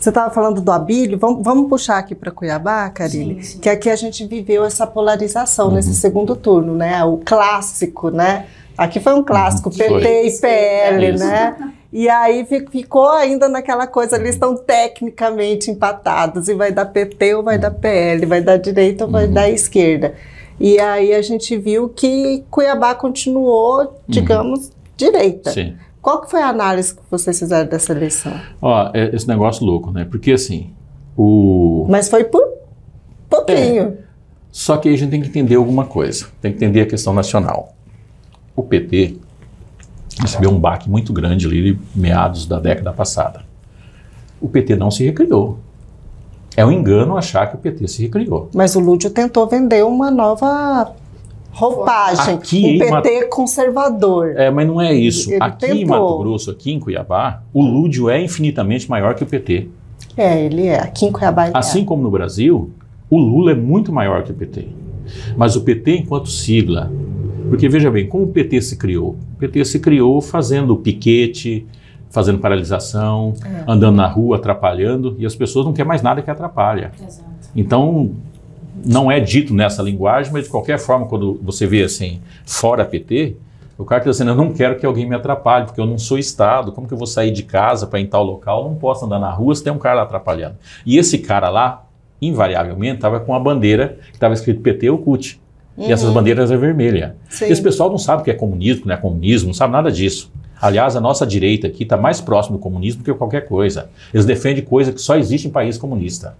Você estava falando do Abílio, vamos puxar aqui para Cuiabá, Karine? Sim. Que aqui a gente viveu essa polarização nesse segundo turno, né? O clássico, né? Aqui foi um clássico, PT e PL, Isso. né? E aí ficou ainda naquela coisa, eles estão tecnicamente empatados, e vai dar PT ou vai dar PL, vai dar direita ou vai dar esquerda. E aí a gente viu que Cuiabá continuou, digamos, direita. Sim. Qual que foi a análise que vocês fizeram dessa eleição? Ó, esse negócio louco, né? Porque assim, Mas foi por pouquinho. Só que aí a gente tem que entender alguma coisa. Tem que entender a questão nacional. O PT recebeu um baque muito grande ali de meados da década passada. O PT não se recriou. É um engano achar que o PT se recriou. Mas o Lúdio tentou vender uma nova roupagem, Aqui, um PT conservador. Mas não é isso. Ele Aqui em tentou. Mato Grosso, aqui em Cuiabá, o Lúdio é infinitamente maior que o PT. Ele é. Aqui em Cuiabá ele Assim como no Brasil, o Lula é muito maior que o PT. Mas o PT enquanto sigla, porque veja bem, como o PT se criou? O PT se criou fazendo piquete, fazendo paralisação, andando na rua, atrapalhando, e as pessoas não querem mais nada que atrapalha. Exato. Então, não é dito nessa linguagem, mas de qualquer forma, quando você vê assim, fora PT, o cara está dizendo, eu não quero que alguém me atrapalhe, porque eu não sou Estado, como que eu vou sair de casa para ir em tal local, eu não posso andar na rua se tem um cara lá atrapalhando. E esse cara lá, invariavelmente, estava com a bandeira que estava escrito PT ou CUT. E essas bandeiras é vermelha. Sim. Esse pessoal não sabe o que é comunismo, não é comunismo, não sabe nada disso. Aliás, a nossa direita aqui está mais próximo do comunismo do que qualquer coisa. Eles defendem coisa que só existe em país comunista.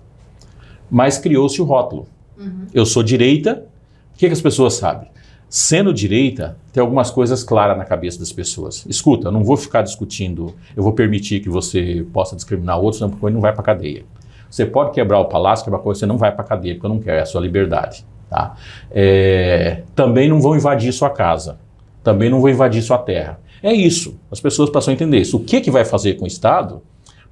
Mas criou-se o rótulo. Eu sou direita, o que as pessoas sabem? Sendo direita, tem algumas coisas claras na cabeça das pessoas. Escuta, eu não vou ficar discutindo, eu vou permitir que você possa discriminar outros, não, porque ele não vai para a cadeia. Você pode quebrar o palácio, quebrar coisa, você não vai para a cadeia, porque eu não quero, é a sua liberdade. Tá? Também não vão invadir sua casa, também não vão invadir sua terra. É isso, as pessoas passam a entender isso. O que vai fazer com o Estado?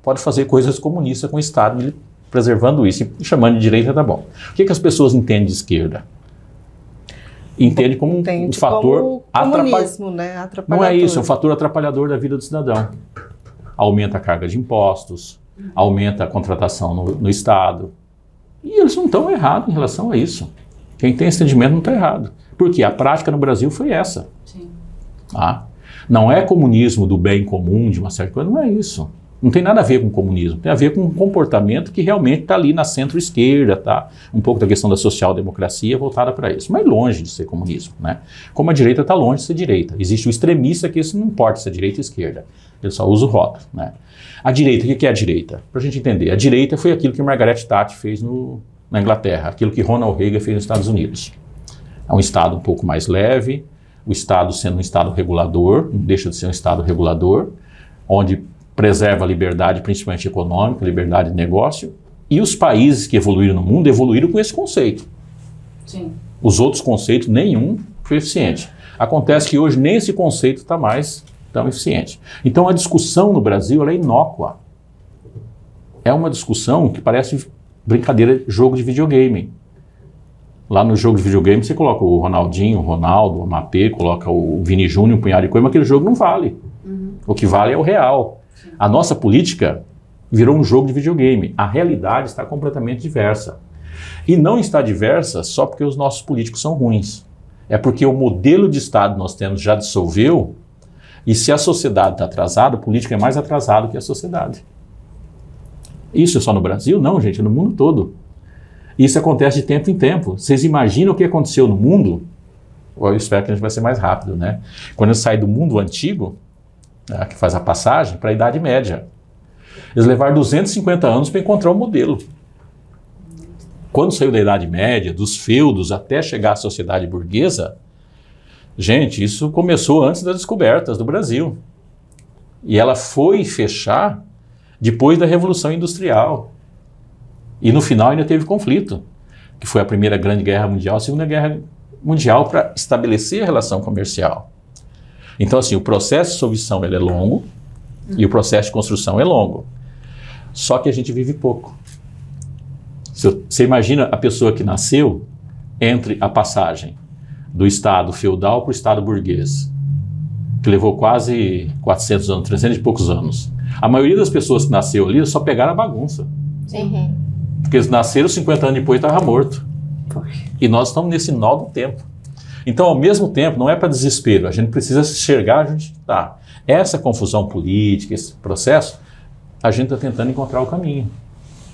Pode fazer coisas comunistas com o Estado, preservando isso e chamando de direita, tá bom. O que as pessoas entendem de esquerda? Entende como um fator comunismo, né? Não é isso, é um fator atrapalhador da vida do cidadão. Aumenta a carga de impostos, aumenta a contratação no Estado. E eles não estão errados em relação a isso. Quem tem esse entendimento não está errado. Porque a prática no Brasil foi essa. Sim. Tá? Não é comunismo do bem comum, de uma certa coisa, não é isso. Não tem nada a ver com comunismo, tem a ver com um comportamento que realmente está ali na centro-esquerda, tá? Um pouco da questão da social-democracia voltada para isso, mas longe de ser comunismo, né? Como a direita está longe de ser direita. Existe o extremista que isso não importa se é direita ou esquerda, ele só usa o rótulo, né? A direita, o que é a direita? Para a gente entender, a direita foi aquilo que Margaret Thatcher fez na Inglaterra, aquilo que Ronald Reagan fez nos Estados Unidos. É um Estado um pouco mais leve, o Estado sendo um Estado regulador, não deixa de ser um Estado regulador, onde preserva a liberdade, principalmente econômica, liberdade de negócio, e os países que evoluíram no mundo evoluíram com esse conceito. Sim. Os outros conceitos, nenhum foi eficiente. Acontece que hoje nem esse conceito está mais tão eficiente. Então a discussão no Brasil ela é inócua. É uma discussão que parece brincadeira, jogo de videogame. Lá no jogo de videogame você coloca o Ronaldinho, o Ronaldo, o Amapê, coloca o Vini Júnior, um punhado de coisa, mas aquele jogo não vale. O que vale é o real. A nossa política virou um jogo de videogame. A realidade está completamente diversa. E não está diversa só porque os nossos políticos são ruins. É porque o modelo de Estado que nós temos já dissolveu, e se a sociedade está atrasada, o político é mais atrasado que a sociedade. Isso é só no Brasil? Não, gente, é no mundo todo. Isso acontece de tempo em tempo. Vocês imaginam o que aconteceu no mundo? Eu espero que a gente vai ser mais rápido, né? Quando eu saí do mundo antigo, que faz a passagem, para a Idade Média. Eles levaram 250 anos para encontrar o modelo. Quando saiu da Idade Média, dos feudos, até chegar à sociedade burguesa, gente, isso começou antes das descobertas do Brasil. E ela foi fechar depois da Revolução Industrial. E no final ainda teve conflito, que foi a Primeira Grande Guerra Mundial, a Segunda Guerra Mundial, para estabelecer a relação comercial. Então, assim, o processo de dissolução ele é longo e o processo de construção é longo. Só que a gente vive pouco. Você imagina a pessoa que nasceu entre a passagem do Estado feudal para o Estado burguês, que levou quase 400 anos, 300 e poucos anos. A maioria das pessoas que nasceu ali só pegaram a bagunça. Sim. Porque eles nasceram 50 anos depois e estavam mortos. E nós estamos nesse nó do tempo. Então, ao mesmo tempo, não é para desespero, a gente precisa se enxergar onde está. Essa confusão política, esse processo, a gente está tentando encontrar o caminho.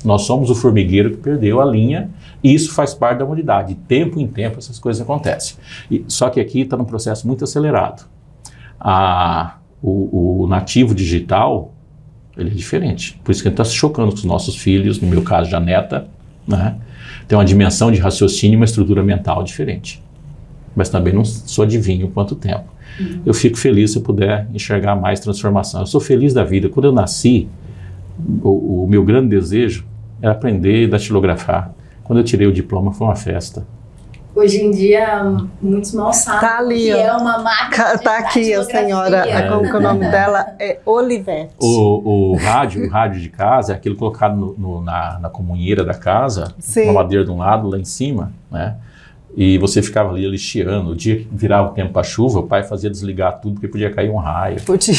Nós somos o formigueiro que perdeu a linha e isso faz parte da humanidade. De tempo em tempo essas coisas acontecem. Só que aqui está num processo muito acelerado. O nativo digital, ele é diferente. Por isso que a gente está se chocando com os nossos filhos, no meu caso, já neta, né? Tem uma dimensão de raciocínio e uma estrutura mental diferente. Mas também não sou adivinho quanto tempo. Eu fico feliz se eu puder enxergar mais transformação. Eu sou feliz da vida. Quando eu nasci, o meu grande desejo era aprender a datilografar. Quando eu tirei o diploma, foi uma festa. Hoje em dia, muitos mal sabem Tá ali, que ó. é uma máquina de Tá aqui a senhora, como que o nome dela é Olivete. O rádio de casa é aquilo colocado na comunheira da casa, Sim. uma madeira de um lado, lá em cima, né? E você ficava ali chiando. O dia que virava o tempo para chuva, o pai fazia desligar tudo porque podia cair um raio. Podia.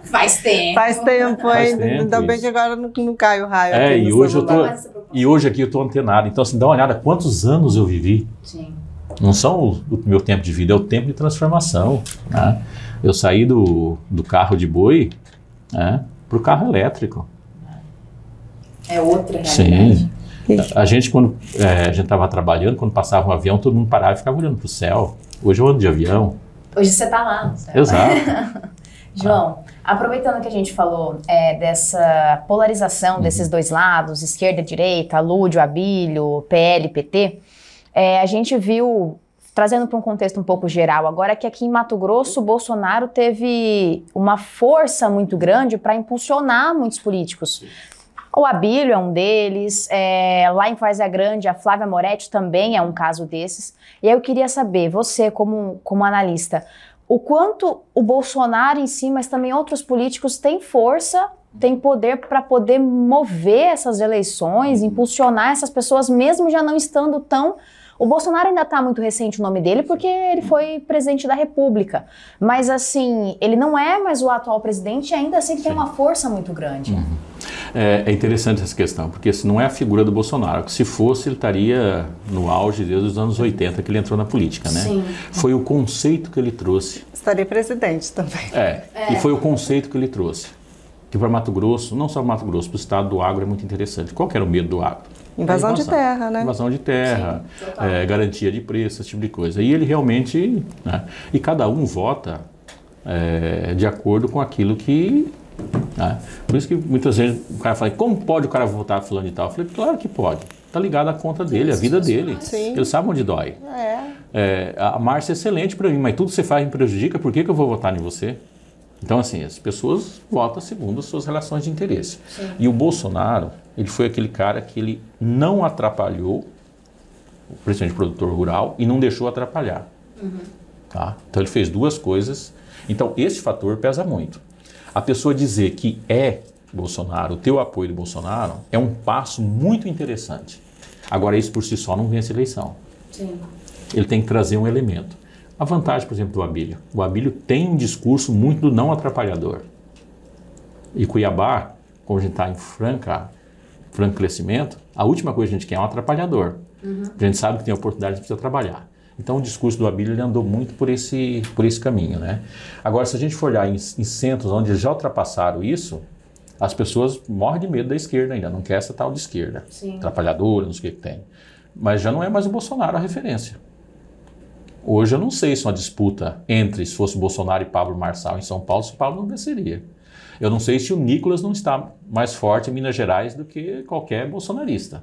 Faz tempo. Faz tempo, Faz hein? tempo Ainda bem isso. que agora não cai o raio. aqui E no hoje, celular. hoje aqui eu estou antenado. Então, assim, dá uma olhada quantos anos eu vivi. Sim. Não são o meu tempo de vida, é o tempo de transformação. Né? Eu saí do carro de boi, né, para o carro elétrico. É outra realidade. Sim. A gente, quando a gente estava trabalhando, quando passava um avião, todo mundo parava e ficava olhando para o céu. Hoje eu ando de avião. Hoje você está lá no céu. Exato. João, aproveitando que a gente falou dessa polarização desses dois lados, esquerda e direita, Lúdio, Abílio, PL, PT, a gente viu, trazendo para um contexto um pouco geral agora, que aqui em Mato Grosso, o Bolsonaro teve uma força muito grande para impulsionar muitos políticos. O Abílio é um deles, lá em Várzea Grande, a Flávia Moretti também é um caso desses. E aí eu queria saber, você como analista, o quanto o Bolsonaro em si, mas também outros políticos têm força, têm poder para poder mover essas eleições, impulsionar essas pessoas, mesmo já não estando tão... O Bolsonaro ainda está muito recente o nome dele, porque ele foi presidente da República. Mas, assim, ele não é mais o atual presidente e ainda assim tem uma força muito grande. É interessante essa questão, porque se não é a figura do Bolsonaro, que se fosse, ele estaria no auge desde os anos 80, que ele entrou na política, né? Sim. Foi o conceito que ele trouxe. Estaria presidente também. E foi o conceito que ele trouxe. Que para Mato Grosso, não só para Mato Grosso, para o estado do agro é muito interessante. Qual que era o medo do agro? Invasão de terra, né? Invasão de terra, garantia de preço, esse tipo de coisa. E ele realmente... Né? E cada um vota de acordo com aquilo que... Né? Por isso que muitas vezes o cara fala, como pode o cara votar fulano e tal? Eu falei, claro que pode. Está ligado à conta dele, à vida dele. Sim. Ele sabe onde dói. A Márcia é excelente para mim, mas tudo que você faz me prejudica, por que eu vou votar em você? Então, assim, as pessoas votam segundo as suas relações de interesse. Sim. E o Bolsonaro, ele foi aquele cara que ele não atrapalhou, principalmente o produtor rural, e não deixou atrapalhar. Tá? Então, ele fez duas coisas. Então, esse fator pesa muito. A pessoa dizer que é Bolsonaro, o teu apoio do Bolsonaro, é um passo muito interessante. Agora, isso por si só não vence a eleição. Sim. Ele tem que trazer um elemento. A vantagem, por exemplo, do Abílio. O Abílio tem um discurso muito do não atrapalhador. E Cuiabá, como a gente está em franco crescimento, a última coisa que a gente quer é um atrapalhador. A gente sabe que tem oportunidade, precisa trabalhar. Então o discurso do Abílio ele andou muito por esse caminho, né? Agora, se a gente for olhar em centros onde já ultrapassaram isso, as pessoas morrem de medo da esquerda ainda, não quer essa tal de esquerda. Sim. Atrapalhadora, não sei o que tem. Mas já não é mais o Bolsonaro a referência. Hoje eu não sei se uma disputa entre, se fosse Bolsonaro e Pablo Marçal em São Paulo, se o Pablo não venceria. Eu não sei se o Nicolas não está mais forte em Minas Gerais do que qualquer bolsonarista.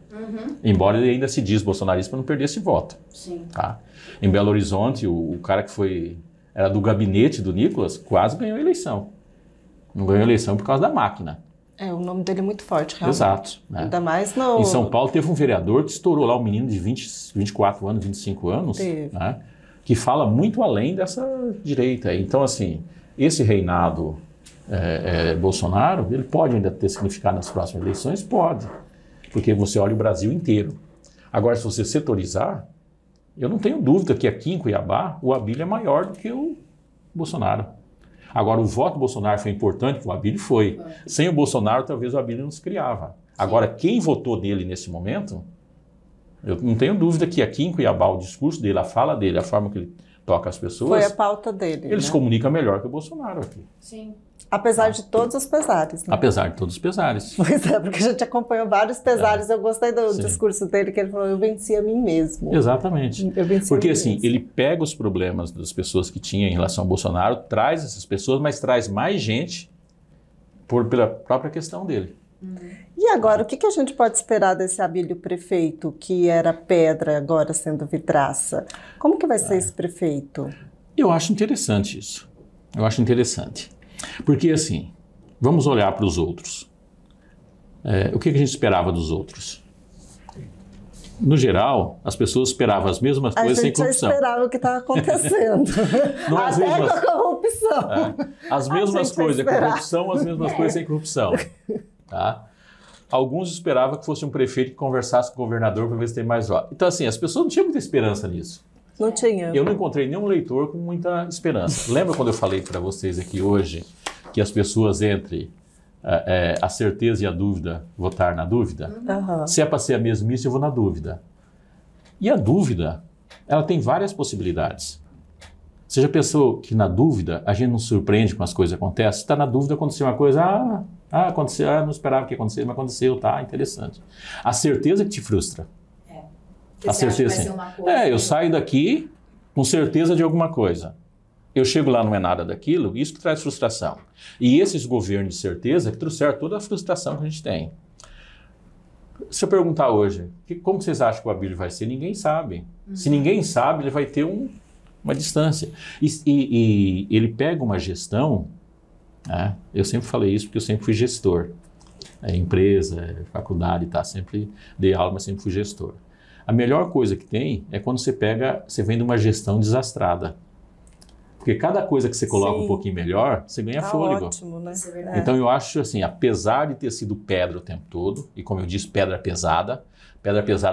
Embora ele ainda se diz bolsonarista para não perder esse voto. Sim. Tá? Em Belo Horizonte, o cara que era do gabinete do Nicolas quase ganhou a eleição. Não ganhou a eleição por causa da máquina. O nome dele é muito forte, realmente. Exato. Né? Ainda mais no... Em São Paulo teve um vereador que estourou lá, um menino de 24 anos, 25 anos, né? Que fala muito além dessa direita. Então, assim, esse reinado Bolsonaro, ele pode ainda ter significado nas próximas eleições? Pode. Porque você olha o Brasil inteiro. Agora, se você setorizar, eu não tenho dúvida que aqui em Cuiabá o Abílio é maior do que o Bolsonaro. Agora, o voto do Bolsonaro foi importante, o Abílio foi. Sem o Bolsonaro, talvez o Abílio não se criava. Agora, quem votou nele nesse momento, eu não tenho dúvida que aqui em Cuiabá o discurso dele, a fala dele, a forma que ele toca as pessoas... Foi a pauta dele, Ele se comunica melhor que o Bolsonaro aqui. Sim. Apesar de todos os pesares, né? Apesar de todos os pesares. Pois é, porque a gente acompanhou vários pesares. Eu gostei do discurso dele, que ele falou, eu venci a mim mesmo. Exatamente. Eu venci porque a mim assim, mesmo. ele pega os problemas das pessoas que tinha em relação ao Bolsonaro, traz essas pessoas, mas traz mais gente pela própria questão dele. E agora, o que a gente pode esperar desse Abílio prefeito, que era pedra, agora sendo vidraça? Como que vai ser esse prefeito? Eu acho interessante isso. Eu acho interessante. Porque, assim, vamos olhar para os outros. O que a gente esperava dos outros? No geral, as pessoas esperavam as mesmas coisas sem corrupção. A gente já esperava o que estava acontecendo. Não as Até mesmas... com a corrupção. As mesmas coisas, corrupção, as mesmas coisas sem corrupção. Tá? Alguns esperavam que fosse um prefeito que conversasse com o governador para ver se tem mais voto. Então, assim, as pessoas não tinham muita esperança nisso. Não tinha. Eu não encontrei nenhum leitor com muita esperança. Lembra quando eu falei para vocês aqui hoje que as pessoas entre a certeza e a dúvida, votar na dúvida? Se é para ser a mesmice, eu vou na dúvida. E a dúvida, ela tem várias possibilidades. Você já pensou que na dúvida a gente não se surpreende com as coisas que acontecem? Você está na dúvida, aconteceu uma coisa, aconteceu, não esperava que acontecesse, mas aconteceu, tá, interessante. A certeza que te frustra. A certeza assim, eu saio daqui com certeza de alguma coisa. Eu chego lá, não é nada daquilo, isso que traz frustração. E esses governos de certeza que trouxeram toda a frustração que a gente tem. Se eu perguntar hoje, como vocês acham que o Abílio vai ser? Ninguém sabe. Se ninguém sabe, ele vai ter uma distância. E ele pega uma gestão, eu sempre falei isso porque eu sempre fui gestor. Empresa, faculdade, sempre dei aula, mas sempre fui gestor. A melhor coisa que tem é quando você vem de uma gestão desastrada. Porque cada coisa que você coloca um pouquinho melhor, você ganha fôlego. Ótimo, né? Então eu acho assim, apesar de ter sido pedra o tempo todo, e como eu disse, pedra pesada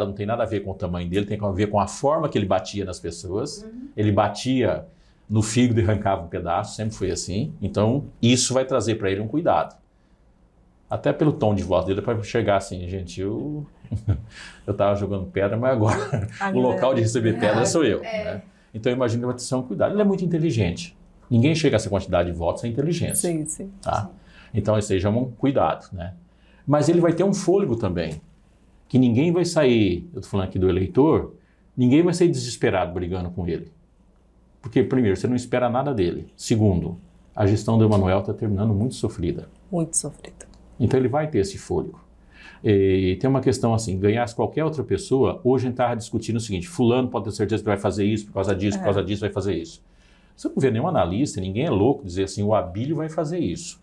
não tem nada a ver com o tamanho dele, tem a ver com a forma que ele batia nas pessoas. Ele batia no fígado e arrancava um pedaço, sempre foi assim. Então isso vai trazer para ele um cuidado. Até pelo tom de voz dele, para chegar assim, gente, eu estava jogando pedra, mas agora o local de receber pedra sou eu. Né? Então eu imagino que vai ter um cuidado. Ele é muito inteligente. Ninguém chega a essa quantidade de votos sem inteligência. Sim. Tá? Então esse aí já é um cuidado. Né? Mas ele vai ter um fôlego também. Que ninguém vai sair, eu estou falando aqui do eleitor, ninguém vai sair desesperado brigando com ele. Porque, primeiro, você não espera nada dele. Segundo, a gestão do Emanuel está terminando muito sofrida. Muito sofrida. Então ele vai ter esse fôlego. E tem uma questão assim, ganhasse qualquer outra pessoa, hoje a gente estava discutindo o seguinte, fulano pode ter certeza que vai fazer isso, por causa disso vai fazer isso. Você não vê nenhum analista, ninguém é louco dizer assim, o Abílio vai fazer isso.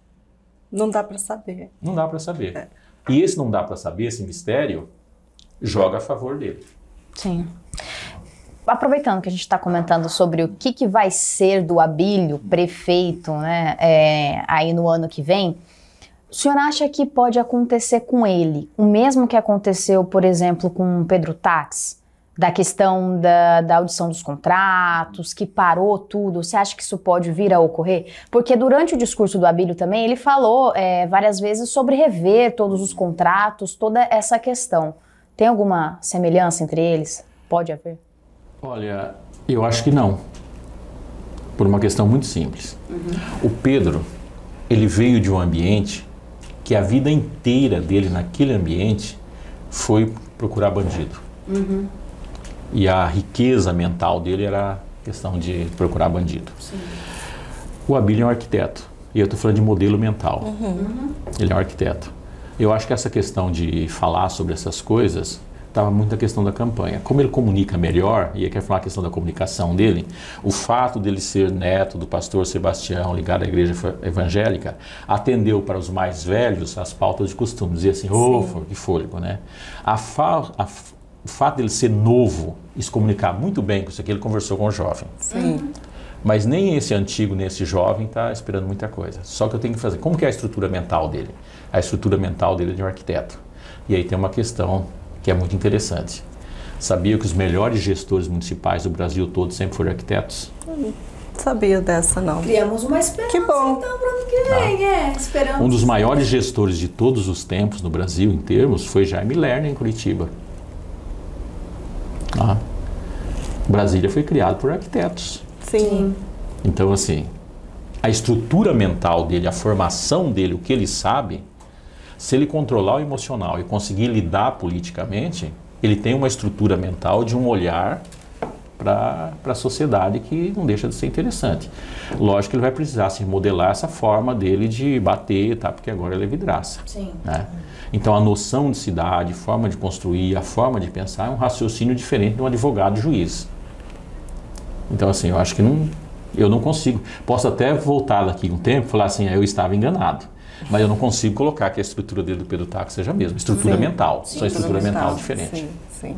Não dá para saber. Não dá para saber. E esse não dá para saber, esse mistério, joga a favor dele. Sim. Aproveitando que a gente está comentando sobre o que vai ser do Abílio prefeito, né, aí no ano que vem, o senhor acha que pode acontecer com ele o mesmo que aconteceu, por exemplo, com o Pedro Táxi? Da questão da audição dos contratos, que parou tudo, você acha que isso pode vir a ocorrer? Porque durante o discurso do Abílio também, ele falou várias vezes sobre rever todos os contratos, toda essa questão. Tem alguma semelhança entre eles? Pode haver? Olha, eu acho que não. Por uma questão muito simples. O Pedro, ele veio de um ambiente que a vida inteira dele naquele ambiente foi procurar bandido. E a riqueza mental dele era a questão de procurar bandido. Sim. O Abílio é um arquiteto. E eu estou falando de modelo mental. Ele é um arquiteto. Eu acho que essa questão de falar sobre essas coisas estava muito na questão da campanha. Como ele comunica melhor, e eu quero falar a questão da comunicação dele, o fato dele ser neto do pastor Sebastião, ligado à igreja evangélica, atendeu para os mais velhos as pautas de costume. Dizia assim, que fôlego, né? O fato dele ser novo e se comunicar muito bem com isso aqui, ele conversou com o jovem. Sim. Mas nem esse antigo, nem esse jovem está esperando muita coisa. Só que eu tenho que fazer. Como que é a estrutura mental dele? A estrutura mental dele é de um arquiteto. E aí tem uma questão que é muito interessante. Sabia que os melhores gestores municipais do Brasil todo sempre foram arquitetos? Não sabia dessa, não. Criamos uma esperança, que bom. Então, para o ano que vem, esperamos. Um dos maiores gestores de todos os tempos no Brasil, em termos, foi Jaime Lerner, em Curitiba. Brasília foi criado por arquitetos. Sim. Então, assim, a estrutura mental dele, a formação dele, o que ele sabe, se ele controlar o emocional e conseguir lidar politicamente, ele tem uma estrutura mental de um olhar para a sociedade que não deixa de ser interessante. Lógico que ele vai precisar se modelar essa forma dele de bater, tá? Porque agora ele é vidraça. Sim. Né? Então a noção de cidade, forma de construir, a forma de pensar é um raciocínio diferente de um advogado juiz. Então assim, eu acho que eu não consigo. Posso até voltar daqui um tempo e falar assim, eu estava enganado. Mas eu não consigo colocar que a estrutura dele do Pedro Táxi seja a mesma. Estrutura mental. Só estrutura mental diferente. Sim.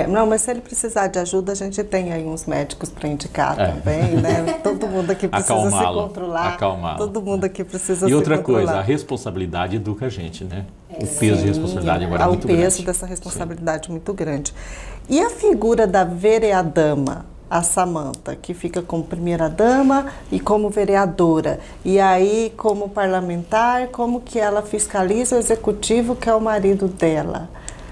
Não, mas se ele precisar de ajuda, a gente tem aí uns médicos para indicar também, né? Todo mundo aqui precisa se controlar. Todo mundo aqui precisa se controlar. E outra coisa, a responsabilidade educa a gente, né? O peso de responsabilidade agora é muito grande. O peso dessa responsabilidade é muito grande. E a figura da vereadama, a Samanta, que fica como primeira-dama e como vereadora. E aí, como parlamentar, como que ela fiscaliza o executivo, que é o marido dela?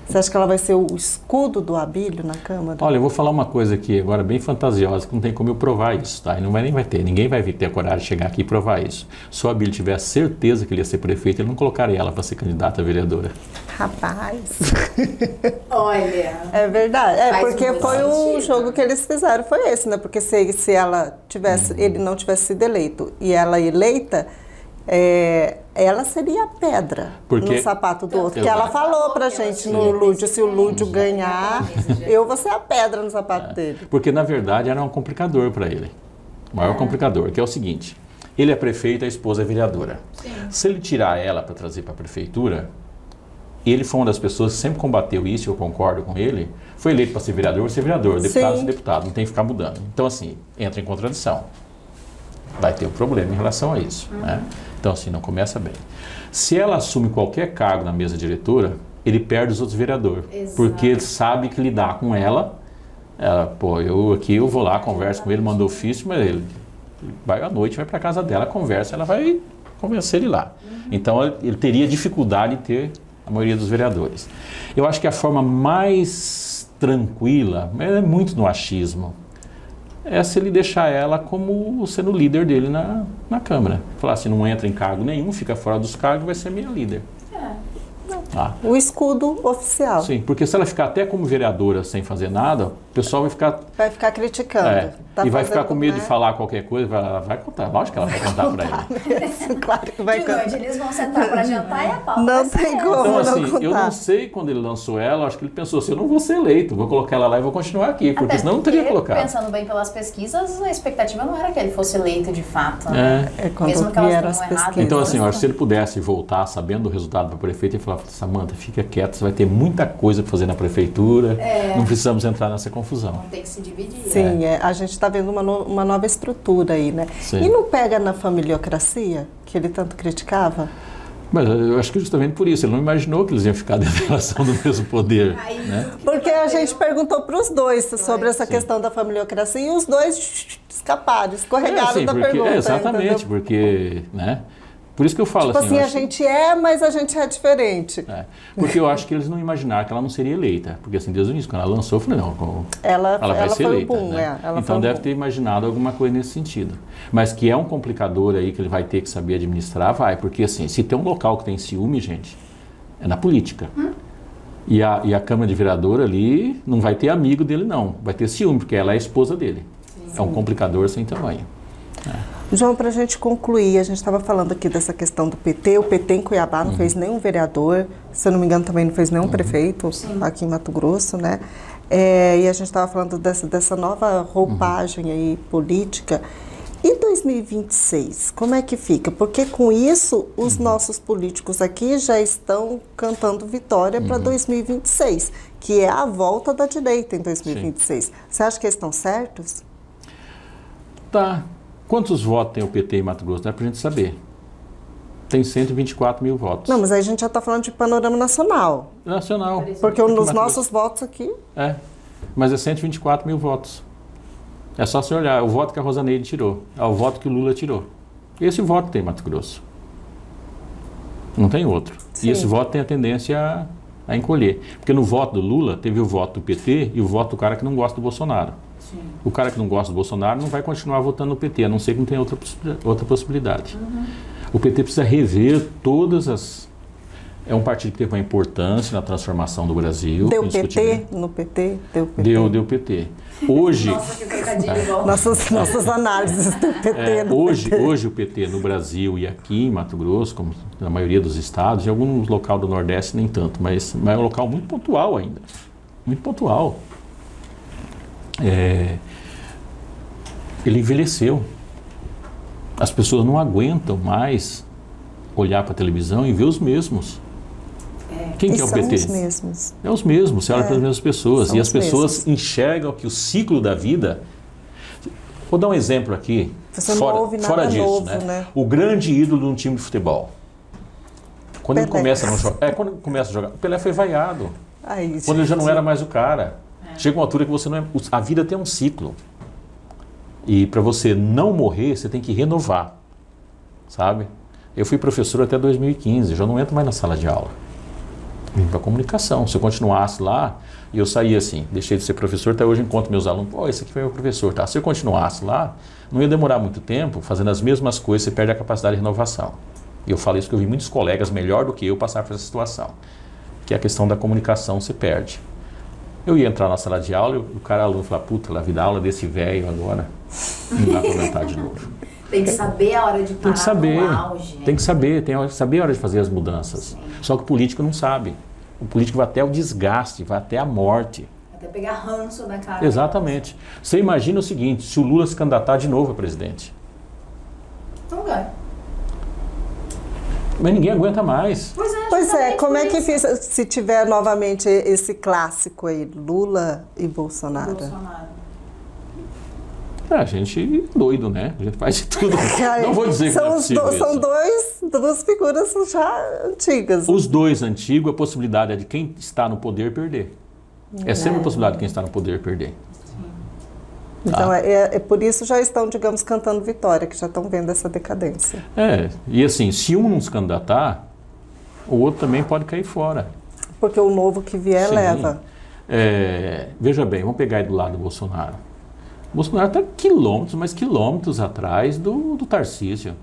Você acha que ela vai ser o escudo do Abílio na Câmara? Olha, eu vou falar uma coisa aqui agora bem fantasiosa, que não tem como eu provar isso, tá? E não vai nem vai ter, ninguém vai ter a coragem de chegar aqui e provar isso. Se o Abílio tiver certeza que ele ia ser prefeito, ele não colocaria ela para ser candidata a vereadora. Rapaz. Olha. É verdade. É, Faz porque muito foi o sentido. jogo que eles fizeram, foi esse, né? Porque se ela tivesse, ele não tivesse sido eleito e ela eleita, ela seria a pedra Porque- no sapato do outro. Eu- Que ela falou pra gente no Lúdio, se o Lúdio ganhar, eu vou ser a pedra no sapato dele. Porque, na verdade, era um complicador para ele. O maior complicador, que é o seguinte: ele é prefeito, a esposa é vereadora. Se ele tirar ela para trazer para a prefeitura, ele foi uma das pessoas que sempre combateu isso, eu concordo com ele. Foi eleito para ser vereador, vai ser vereador, deputado, Sim. ser deputado, não tem que ficar mudando. Então, assim, entra em contradição. Vai ter um problema em relação a isso, né? Então, assim, não começa bem. Se ela assume qualquer cargo na mesa diretora, ele perde os outros vereadores. Exato. Porque ele sabe que lidar com ela, pô, eu vou lá, converso com ele, mando ofício, mas ele vai à noite, vai para casa dela, conversa, ela vai convencer ele lá. Então, ele teria dificuldade em ter a maioria dos vereadores. Eu acho que a forma mais tranquila, mas é muito no achismo, é se ele deixar ela como sendo o líder dele na Câmara. Falar assim, não entra em cargo nenhum, fica fora dos cargos, vai ser minha líder. Ah, O escudo oficial. sim, porque se ela ficar até como vereadora sem fazer nada, o pessoal vai ficar... Vai ficar criticando. Tá e vai ficar fazendo, com medo né? de falar qualquer coisa, ela vai contar, lógico que ela vai contar para ele. Claro que vai De noite contar. eles vão sentar pra jantar e a pauta Não vai ser tem essa. como. Então, não assim, eu contar. não sei quando ele lançou ela, acho que ele pensou assim, eu não vou ser eleito, vou colocar ela lá e vou continuar aqui, porque Até senão não teria porque, colocado. Pensando bem pelas pesquisas, a expectativa não era que ele fosse eleito de fato, né? É. É quando Mesmo que elas vieram tenham as errado, pesquisas. Então, assim, eles ó, se ele pudesse voltar sabendo do resultado para prefeito, ele falava, Samanta, fica quieto, você vai ter muita coisa para fazer na prefeitura, não precisamos entrar nessa confusão. Vão ter que se dividir. Sim, a gente está vendo uma nova estrutura aí, né? Sim. E não pega na familiocracia, que ele tanto criticava? Mas eu acho que justamente por isso, ele não imaginou que eles iam ficar dentro da relação do mesmo poder. Aí, né? tudo que Porque a bateu- gente perguntou para os dois sobre essa Sim. questão da familiocracia e os dois escaparam, escorregaram Sim, da porque, pergunta. exatamente, entendeu? porque, né? Por isso que eu falo Tipo assim, eu a acho- gente mas a gente é diferente. porque eu acho que eles não imaginaram que ela não seria eleita. Porque assim, desde o início, quando ela lançou, eu falei, não, Ela vai ser foi eleita. o boom, né? ela foi Então o deve boom. ter imaginado alguma coisa nesse sentido. Mas que é um complicador aí que ele vai ter que saber administrar, vai. Porque assim, se tem um local que tem ciúme, gente, é na política. E a Câmara de Vereador ali não vai ter amigo dele, não. Vai ter ciúme, porque ela é a esposa dele. É um complicador sem tamanho. João, para a gente concluir, a gente estava falando aqui dessa questão do PT. O PT em Cuiabá não fez nenhum vereador, se eu não me engano também não fez nenhum prefeito aqui em Mato Grosso, né? E a gente estava falando dessa nova roupagem aí política. E 2026, como é que fica? Porque com isso, os nossos políticos aqui já estão cantando vitória para 2026, que é a volta da direita em 2026. Você acha que eles estão certos? Tá. Quantos votos tem o PT em Mato Grosso? Dá pra gente saber. Tem 124 mil votos. Não, mas aí a gente já está falando de panorama nacional. Nacional. Porque Aqui em os Mato nossos votos aqui... É, mas é 124 mil votos. É só você olhar, o voto que a Rosaneide tirou, é o voto que o Lula tirou. Esse voto tem Mato Grosso. Não tem outro. Sim. E esse voto tem a tendência a encolher. Porque no voto do Lula teve o voto do PT e o voto do cara que não gosta do Bolsonaro. O cara que não gosta do Bolsonaro não vai continuar votando no PT, a não ser que não tenha outra possibilidade. O PT precisa rever todas as... É um partido que teve uma importância na transformação do Brasil. Deu indiscutivelmente. PT no PT? Deu PT. Deu PT. Hoje, Nossa, que trocadilho igual. Nossas análises do PT no PT. hoje o PT no Brasil e aqui em Mato Grosso, como na maioria dos estados, em alguns locais do Nordeste nem tanto, mas é um local muito pontual ainda. Muito pontual. Ele envelheceu. As pessoas não aguentam mais olhar para a televisão e ver os mesmos. Quem que é o são PT? os mesmos. É os mesmos, você olha para as mesmas pessoas. São E as os pessoas mesmos. enxergam que o ciclo da vida... Vou dar um exemplo aqui, Você não ouve nada fora disso, novo, né? né? O grande ídolo de um time de futebol. Quando ele Pelé. começa a não jogar... quando ele começa a jogar... O Pelé foi vaiado. Aí, Quando ele já não gente, era mais o cara. Chega uma altura que você não é... A vida tem um ciclo. E para você não morrer, você tem que renovar. Sabe? Eu fui professor até 2015, já não entro mais na sala de aula. Vim para comunicação. Se eu continuasse lá, e eu saí assim, deixei de ser professor, até hoje eu encontro meus alunos, pô, esse aqui foi meu professor, tá? Se eu continuasse lá, não ia demorar muito tempo, fazendo as mesmas coisas, você perde a capacidade de renovação. E eu falo isso porque eu vi muitos colegas, melhor do que eu, passar por essa situação. Que é a questão da comunicação, se perde. Eu ia entrar na sala de aula e o cara aluno falava, puta, lá vi dar aula desse velho agora, não dá para aguentar de novo. Tem que saber a hora de parar Tem que saber, no auge, né? tem que saber a hora de fazer as mudanças. Sim. Só que o político não sabe. O político vai até o desgaste, vai até a morte. Até pegar ranço da cara. Exatamente. Você imagina o seguinte, se o Lula se candidatar de novo a presidente. Não ganha. Mas ninguém aguenta mais. Pois é, Pois é, justamente como é por que isso. fica se tiver novamente esse clássico aí, Lula e Bolsonaro? Bolsonaro. A gente é doido, né? A gente faz de tudo. Não vou dizer que não é possível isso. São duas figuras já antigas. Os dois antigos, a possibilidade é de quem está no poder perder. É sempre a possibilidade de quem está no poder perder. Então é por isso já estão, digamos, cantando vitória, que já estão vendo essa decadência. E assim, se um não se candidatar, o outro também pode cair fora. Porque o novo que vier Sim. leva. Veja bem, vamos pegar aí do lado do Bolsonaro. O Bolsonaro está quilômetros, mas quilômetros atrás do Tarcísio.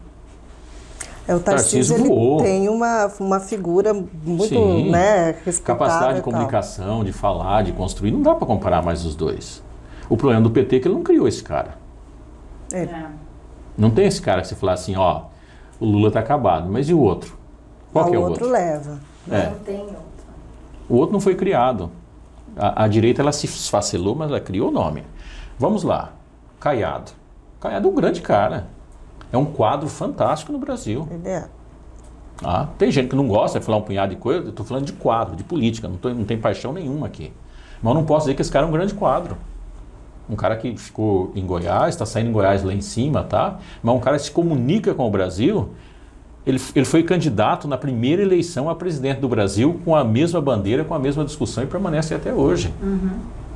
O Tarcísio ele voou. tem uma figura muito, Sim. né, respeitável. Capacidade de e tal. comunicação, de falar, de construir, não dá para comparar mais os dois. O problema do PT é que ele não criou esse cara. É. Não tem esse cara que você fala assim, ó, o Lula está acabado, mas e o outro? Qual que é o outro? leva. Não tem outro. O outro não foi criado. A direita ela se esfacelou, mas ela criou o nome. Vamos lá, Caiado. Caiado é um grande cara. É um quadro fantástico no Brasil. Ele é. Tem gente que não gosta de falar um punhado de coisa, eu estou falando de quadro, de política, não tem paixão nenhuma aqui. Mas eu não posso dizer que esse cara é um grande quadro. Um cara que ficou em Goiás, está saindo em Goiás lá em cima, tá? Mas um cara que se comunica com o Brasil. Ele foi candidato na primeira eleição a presidente do Brasil com a mesma bandeira, com a mesma discussão e permanece até hoje.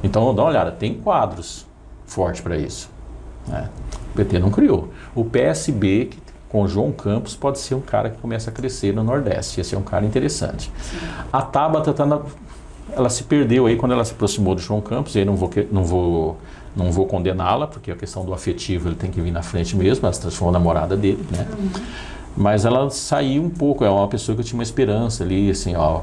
Então, dá uma olhada, tem quadros fortes para isso. Né? O PT não criou. O PSB, com o João Campos, pode ser um cara que começa a crescer no Nordeste. Esse é um cara interessante. Sim. A Tabata ela se perdeu aí quando ela se aproximou do João Campos, e aí não vou condená-la, porque a questão do afetivo ele tem que vir na frente mesmo, ela se transformou na namorada dele, né? Mas ela saiu um pouco, é uma pessoa que eu tinha uma esperança ali, assim, ó.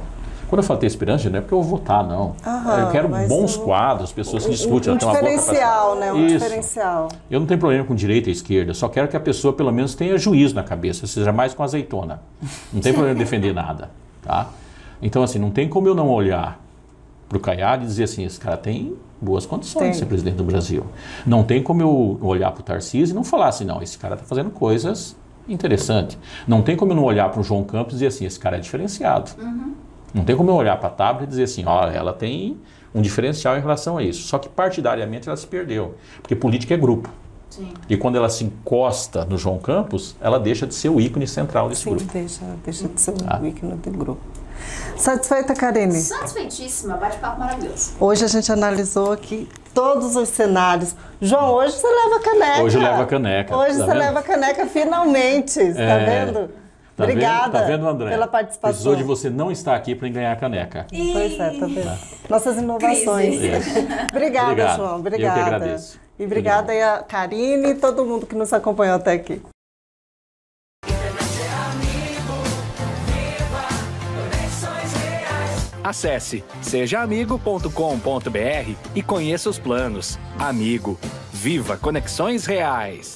Quando eu falo ter esperança, não é porque eu vou votar, não. Eu quero bons quadros, pessoas que discutem, ela tem uma boa diferencial, né? Isso. Diferencial. Eu não tenho problema com direita e esquerda, só quero que a pessoa pelo menos tenha juízo na cabeça, seja mais com azeitona. Não tem problema em defender nada, tá? Então, assim, não tem como eu não olhar para o Caiado e dizer assim, esse cara tem boas condições de ser presidente do Brasil. Não tem como eu olhar para o Tarcísio e não falar assim, não, esse cara está fazendo coisas interessantes. Não tem como eu não olhar para o João Campos e dizer assim, esse cara é diferenciado. Não tem como eu olhar para a Tabata e dizer assim, ó, ela tem um diferencial em relação a isso. Só que partidariamente ela se perdeu, porque política é grupo. Sim. E quando ela se encosta no João Campos, ela deixa de ser o ícone central desse grupo. Deixa de ser um ícone do grupo. Satisfeita, Karine? Satisfeitíssima, bate-papo maravilhoso. Hoje a gente analisou aqui todos os cenários. João, hoje você leva a caneca. Hoje eu levo a caneca. Hoje você vendo? leva a caneca finalmente, tá vendo? Obrigada Tá vendo, André? pela participação. Precisou de você não estar aqui para ganhar a caneca. Pois é, tá vendo? Nossas inovações. Obrigada, Obrigado. João. Obrigada. Eu que agradeço. E obrigada aí a Karine e todo mundo que nos acompanhou até aqui. Acesse sejaamigo.com.br e conheça os planos. Amigo, viva Conexões Reais!